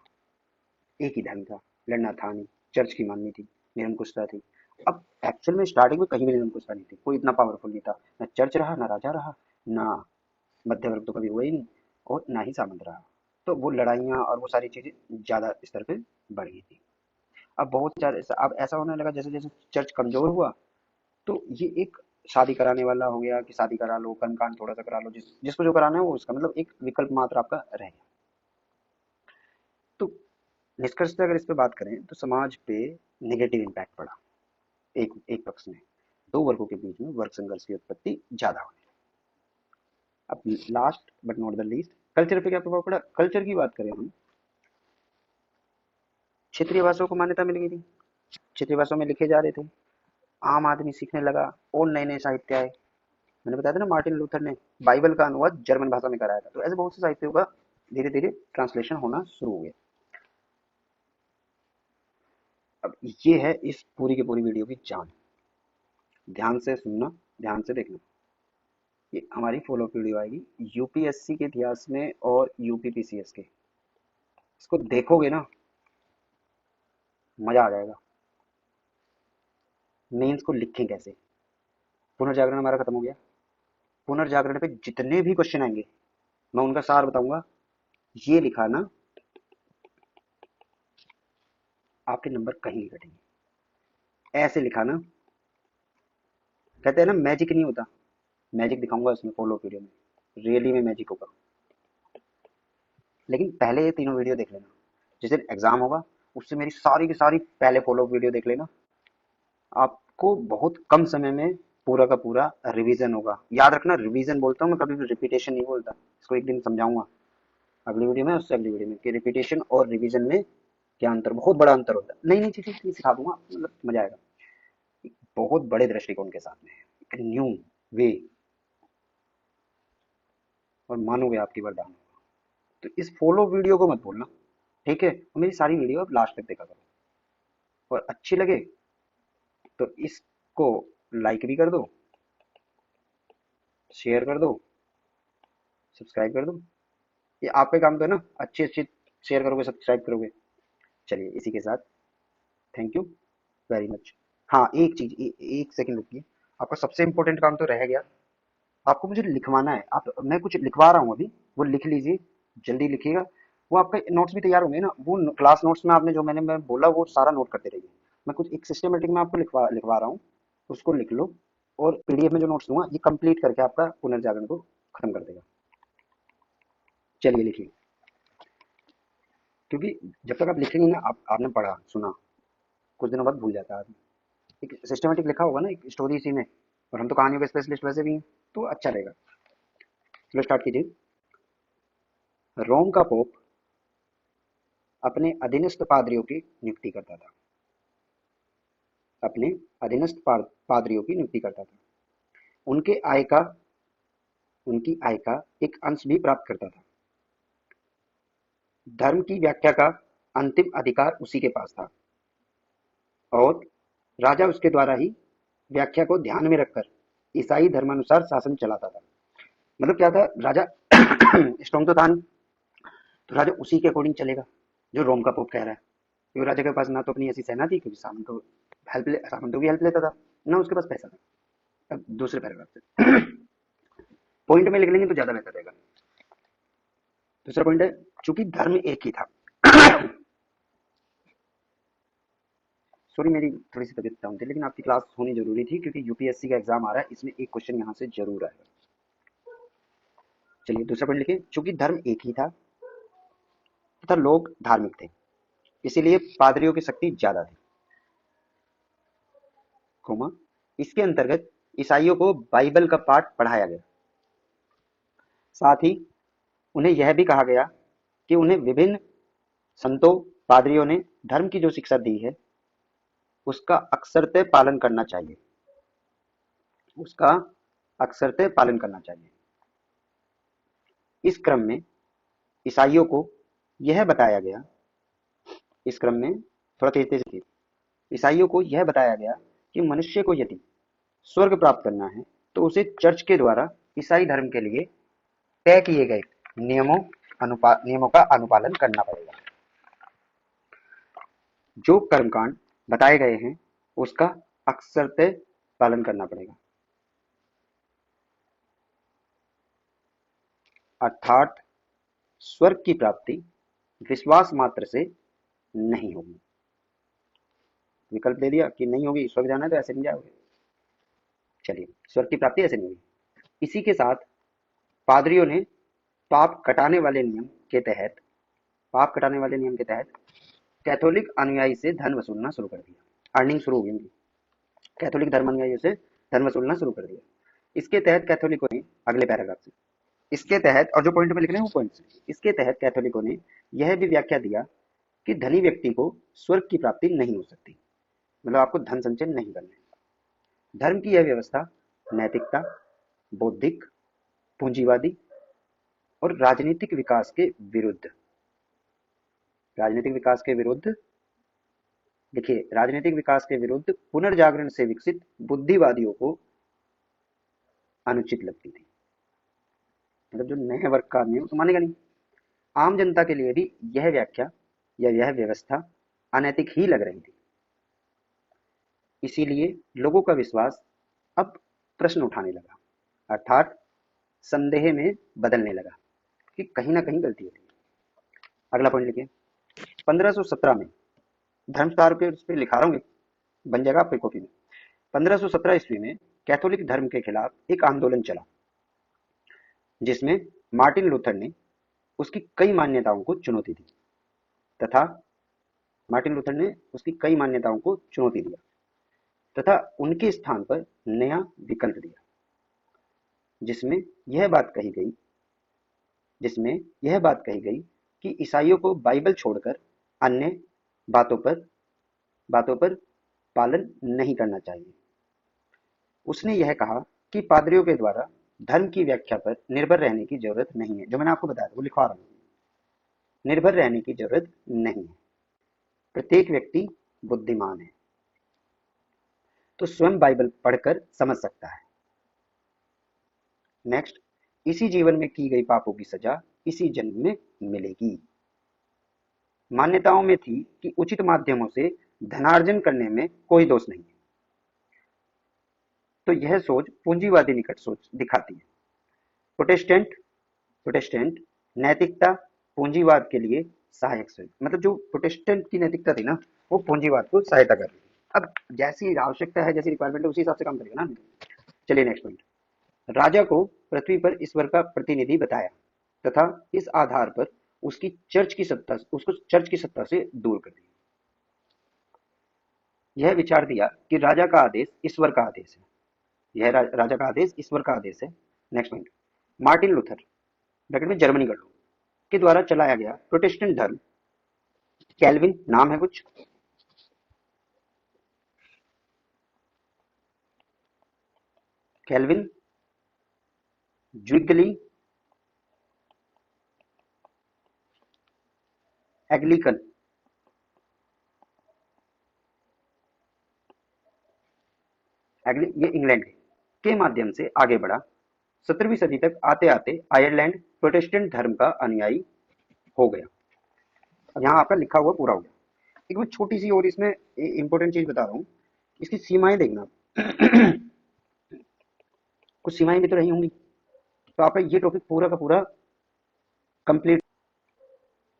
एक ही धर्म था, लड़ना था नहीं, चर्च की माननी थी, निरंकुशता थी। अब एक्चुअल में स्टार्टिंग में कहीं भी निरंकुशता नहीं थी, कोई इतना पावरफुल नहीं था, ना चर्च रहा, ना राजा रहा, ना मध्य वर्ग तो कभी हुआ ही नहीं, और ना ही सामंत रहा। तो वो लड़ाइयाँ और वो सारी चीजें ज्यादा स्तर पे बढ़ गई थी। अब बहुत ज्यादा अब ऐसा होने लगा, जैसे जैसे चर्च कमजोर हुआ तो ये एक शादी कराने वाला हो गया कि शादी करा लो, कर्मकांड थोड़ा सा करा लो, जिसको जो कराना है वो उसका, मतलब एक विकल्प मात्र आपका रह गया। तो निष्कर्षतः अगर इस पे बात करें तो समाज पे नेगेटिव इम्पैक्ट पड़ा एक एक पक्ष में, दो वर्गों के बीच में वर्ग संघर्ष की उत्पत्ति ज्यादा हुई। अब last but not the least, culture पे क्या प्रभाव पड़ा। कल्चर की बात करें हम, क्षेत्रीय भाषाओं को मान्यता मिल गई थी, क्षेत्रीय भाषाओं में लिखे जा रहे थे, आम आदमी सीखने लगा, और नए नए साहित्य आए। मैंने बताया था ना, मार्टिन लूथर ने बाइबल का अनुवाद जर्मन भाषा में कराया था। तो ऐसे बहुत से साहित्यों का धीरे धीरे ट्रांसलेशन होना शुरू हो गया। अब ये है इस पूरी की पूरी वीडियो की जान। ध्यान से सुनना, ध्यान से देखना। ये हमारी फॉलो अप वीडियो आएगी यूपीएससी के इतिहास में और यूपीपीसीएस के। इसको देखोगे ना, मजा आ जाएगा। मेंस को लिखें कैसे। पुनर्जागरण हमारा खत्म हो गया। पुनर्जागरण पे जितने भी क्वेश्चन आएंगे मैं उनका सार बताऊंगा। ये लिखा ना, आपके नंबर कहीं नहीं कटेंगे। ऐसे लिखा ना, कहते हैं ना मैजिक नहीं होता, मैजिक दिखाऊंगा इसमें फॉलो वीडियो में, रियली में मैजिक होगा। लेकिन पहले ये तीनों वीडियो देख लेना, जिस दिन एग्जाम होगा उससे मेरी सारी की सारी पहले फॉलो वीडियो देख लेना। आपको बहुत कम समय में पूरा का पूरा रिवीजन होगा। याद रखना, रिवीजन बोलता हूँ मैं, कभी भी रिपीटेशन नहीं बोलता। इसको एक दिन समझाऊंगा अगली वीडियो में, उससे अगली वीडियो में, कि रिपीटेशन और रिवीजन में क्या अंतर, बहुत बड़ा अंतर होता है। नई नई चीजें सिखा दूंगा, मतलब मजा आएगा। बहुत बड़े दृष्टिकोण के साथ में एक न्यू वे, और मानोगे आपकी वरदान होगा। तो इस फॉलो वीडियो को मत भूलना, ठीक है। और मेरी सारी वीडियो आप लास्ट तक देखा करो, और अच्छी लगे तो इसको लाइक भी कर दो, शेयर कर दो, सब्सक्राइब कर दो। ये आप पे काम तो है ना, अच्छी अच्छी शेयर करोगे, सब्सक्राइब करोगे। चलिए इसी के साथ थैंक यू वेरी मच। हाँ एक चीज, एक सेकंड रुकिए। आपका सबसे इंपॉर्टेंट काम तो रह गया, आपको मुझे लिखवाना है। आप, मैं कुछ लिखवा रहा हूँ अभी, वो लिख लीजिए, जल्दी लिखिएगा। वो आपका नोट्स भी तैयार होंगे ना, वो क्लास नोट्स में आपने जो मैं बोला वो सारा नोट करते रहिए। मैं कुछ एक सिस्टमेटिक में आपको लिखवा लिखवा रहा हूँ, उसको लिख लो। और पीडीएफ में जो नोट्स दूंगा ये कंप्लीट करके आपका पुनर्जागरण को खत्म कर देगा। चलिए लिखिए, क्योंकि जब तक आप लिखेंगे ना, आपने पढ़ा सुना, कुछ दिनों बाद भूल जाता है आदमी। एक सिस्टमेटिक लिखा होगा ना, एक स्टोरी इसी में, और हम तो कहानियों के स्पेशलिस्ट वैसे भी हैं, तो अच्छा रहेगा। चलो स्टार्ट कीजिए। रोम का पोप अपने अधीनस्थ पादरियों की नियुक्ति करता था, अपने अधीनस्थ पादरियों की नियुक्ति करता था। उनके आय का उनकी आय का एक अंश भी प्राप्त करता था। धर्म की व्याख्या का अंतिम अधिकार उसी के पास था, और राजा उसके द्वारा ही व्याख्या को ध्यान में रखकर ईसाई धर्मानुसार शासन चलाता था। मतलब क्या था, राजा स्ट्रॉन्ग तो था नहीं, तो राजा उसी के अकॉर्डिंग चलेगा जो रोम का पोप कह रहा है। क्योंकि राजा के पास ना तो अपनी ऐसी सेना थी, क्योंकि सामंत भी हेल्प लेता था, ना उसके पास पैसा था। अब दूसरे पैराग्राफ से पॉइंट में लिख लेंगे तो ज्यादा बेहतर रहेगा। दूसरा पॉइंट है, चूंकि धर्म एक ही था सॉरी मेरी थोड़ी सी तबीयत डाउन थी, लेकिन आपकी क्लास होनी जरूरी थी क्योंकि यूपीएससी का एग्जाम आ रहा है, इसमें एक क्वेश्चन यहाँ से जरूर आएगा। चलिए दूसरा पॉइंट लिखिए, चूंकि धर्म एक ही था तथा लोग धार्मिक थे, इसीलिए पादरियों की शक्ति ज्यादा थी, कोमा इसके अंतर्गत ईसाइयों को बाइबल का पाठ पढ़ाया गया। साथ ही उन्हें यह भी कहा गया कि उन्हें विभिन्न संतों पादरियों ने धर्म की जो शिक्षा दी है उसका अक्सरते पालन करना चाहिए, उसका अक्सरते पालन करना चाहिए। इस क्रम में ईसाइयों को यह बताया गया, इस क्रम में थोड़ा तेज तेज लिखिए, ईसाइयों को यह बताया गया कि मनुष्य को यदि स्वर्ग प्राप्त करना है तो उसे चर्च के द्वारा ईसाई धर्म के लिए तय किए गए नियमों का अनुपालन करना पड़ेगा। जो कर्मकांड बताए गए हैं उसका अक्सरते पालन करना पड़ेगा, अर्थात स्वर्ग की प्राप्ति विश्वास मात्र से नहीं होगी। विकल्प दे दिया कि नहीं होगी, स्वर्ग जाना है तो ऐसे नहीं जाओगे। चलिए, स्वर्ग की प्राप्ति ऐसे नहीं होगी। इसी के साथ पादरियों ने पाप कटाने वाले नियम के तहत पाप कटाने वाले नियम के तहत कैथोलिक अनुयायी से धन वसूलना शुरू कर दिया, अर्निंग शुरू हो गई उनकी। कैथोलिक धर्म अनुयायियों से धन वसूलना शुरू कर दिया। इसके तहत कैथोलिकों ने, अगले पैराग्राफ से, इसके तहत, और जो पॉइंट में लिख रहे हैं वो पॉइंट से, इसके तहत कैथोलिकों ने यह भी व्याख्या दिया कि धनी व्यक्ति को स्वर्ग की प्राप्ति नहीं हो सकती, मतलब आपको धन संचय नहीं करना है। धर्म की यह व्यवस्था नैतिकता, बौद्धिक, पूंजीवादी और राजनीतिक विकास के विरुद्ध, राजनीतिक विकास के विरुद्ध लिखिए, राजनीतिक विकास के विरुद्ध पुनर्जागरण से विकसित बुद्धिवादियों को अनुचित लगती थी। मतलब जो नए वर्ग का आदमी है वो तो मानेगा नहीं। आम जनता के लिए भी यह व्याख्या या यह व्यवस्था अनैतिक ही लग रही थी। इसीलिए लोगों का विश्वास अब प्रश्न उठाने लगा, अर्थात संदेह में बदलने लगा कि कहीं ना कहीं गलती होती है। अगला पॉइंट लिखिए, 1517 में, धर्मसार पे उस पर लिखा रहा हूँ, बन जाएगा आपकी कॉपी में। 1517 ईस्वी में कैथोलिक धर्म के खिलाफ एक आंदोलन चला जिसमें मार्टिन लूथर ने उसकी कई मान्यताओं को चुनौती दी तथा मार्टिन लूथर ने उसकी कई मान्यताओं को चुनौती दिया तथा उनके स्थान पर नया विकल्प दिया, जिसमें यह बात कही गई कि ईसाइयों को बाइबल छोड़कर अन्य बातों पर पालन नहीं करना चाहिए। उसने यह कहा कि पादरियों के द्वारा धर्म की व्याख्या पर निर्भर रहने की जरूरत नहीं है। जो मैंने आपको बताया वो लिखवा रहा हूँ, निर्भर रहने की जरूरत नहीं है। प्रत्येक व्यक्ति बुद्धिमान है तो स्वयं बाइबल पढ़कर समझ सकता है। नेक्स्ट, इसी जीवन में की गई पापों की सजा इसी जन्म में मिलेगी। मान्यताओं में थी कि उचित माध्यमों से धनार्जन करने में कोई दोष नहीं है, तो यह सोच पूंजीवादी निकट सोच दिखाती है। प्रोटेस्टेंट नैतिकता पूंजीवाद के लिए सहायक सोच, मतलब जो प्रोटेस्टेंट की नैतिकता थी ना वो पूंजीवाद को सहायता कर रही थी। अब जैसी आवश्यकता है, जैसी रिक्वायरमेंट है, उसी हिसाब से काम करेगा ना। चलिए नेक्स्ट पॉइंट, राजा को पृथ्वी पर ईश्वर का प्रतिनिधि बताया तथा इस आधार पर उसको चर्च की सत्ता से दूर कर दिया। यह विचार दिया कि राजा का आदेश ईश्वर का आदेश है, यह राजा का आदेश ईश्वर का आदेश है। Next point, Martin Luther, bracket में जर्मनी कर लो, के द्वारा चलाया गया प्रोटेस्टेंट धर्म, कैल्विन नाम है कुछ, कैल्विन, ज्विगली, एग्लिकन, ये इंग्लैंड के माध्यम से आगे बढ़ा। 17वीं सदी तक आते आते आयरलैंड प्रोटेस्टेंट धर्म का अनुयायी हो गया। अब यहाँ आपका लिखा हुआ पूरा हो गया। एक मैं छोटी सी और इसमें इंपॉर्टेंट चीज बता रहा हूँ, इसकी सीमाएं देखना। कुछ सीमाएं भी तो रही होंगी, तो आपका ये टॉपिक पूरा का पूरा कंप्लीट।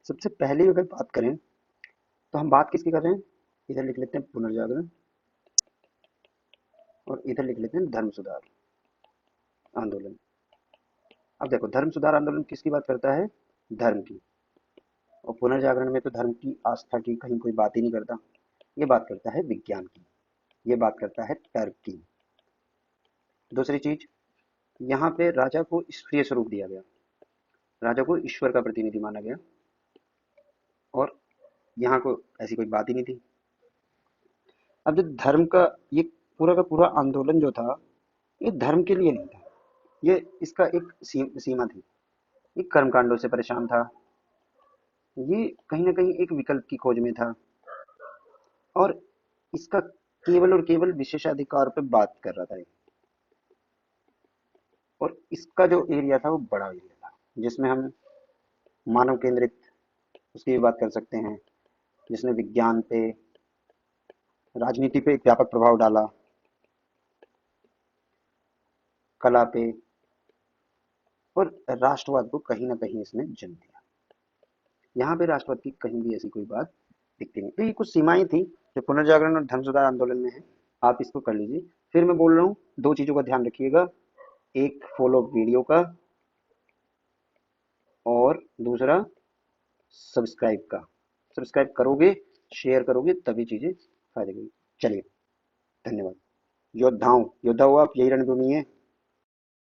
सबसे पहले अगर बात करें तो हम बात किसकी कर रहे हैं, इधर लिख लेते हैं पुनर्जागरण और इधर लिख लेते हैं धर्म सुधार आंदोलन। अब देखो धर्म सुधार आंदोलन किसकी बात करता है? धर्म की। और पुनर्जागरण में तो धर्म की आस्था की कहीं कोई बात ही नहीं करता, ये बात करता है विज्ञान की, ये बात करता है तर्क की। दूसरी चीज, यहाँ पे राजा को स्त्रीय स्वरूप दिया गया, राजा को ईश्वर का प्रतिनिधि माना गया, और यहाँ को ऐसी कोई बात ही नहीं थी। अब जो धर्म का ये पूरा का पूरा आंदोलन जो था, ये धर्म के लिए नहीं था, ये इसका एक सीमा थी, ये कर्मकांडों से परेशान था, ये कहीं ना कहीं एक विकल्प की खोज में था, और इसका केवल और केवल विशेषाधिकार पे बात कर रहा था ये। और इसका जो एरिया था वो बड़ा एरिया था, जिसमें हम मानव केंद्रित उसकी भी बात कर सकते हैं, जिसने विज्ञान पे, राजनीति पे एक व्यापक प्रभाव डाला, कला पे, और राष्ट्रवाद को कहीं ना कहीं इसने जन्म दिया। यहाँ पे राष्ट्रवाद की कहीं भी ऐसी कोई बात दिखती नहीं। तो ये कुछ सीमाएं थी जो पुनर्जागरण और धर्म सुधार आंदोलन में है, आप इसको कर लीजिए। फिर मैं बोल रहा हूँ, दो चीजों का ध्यान रखिएगा, एक फॉलो वीडियो का, और दूसरा सब्सक्राइब का। सब्सक्राइब करोगे, शेयर करोगे, तभी चीजें फायदे की। चलिए, धन्यवाद। योद्धाओं, योद्धा हो आप, यही रणभूमि है।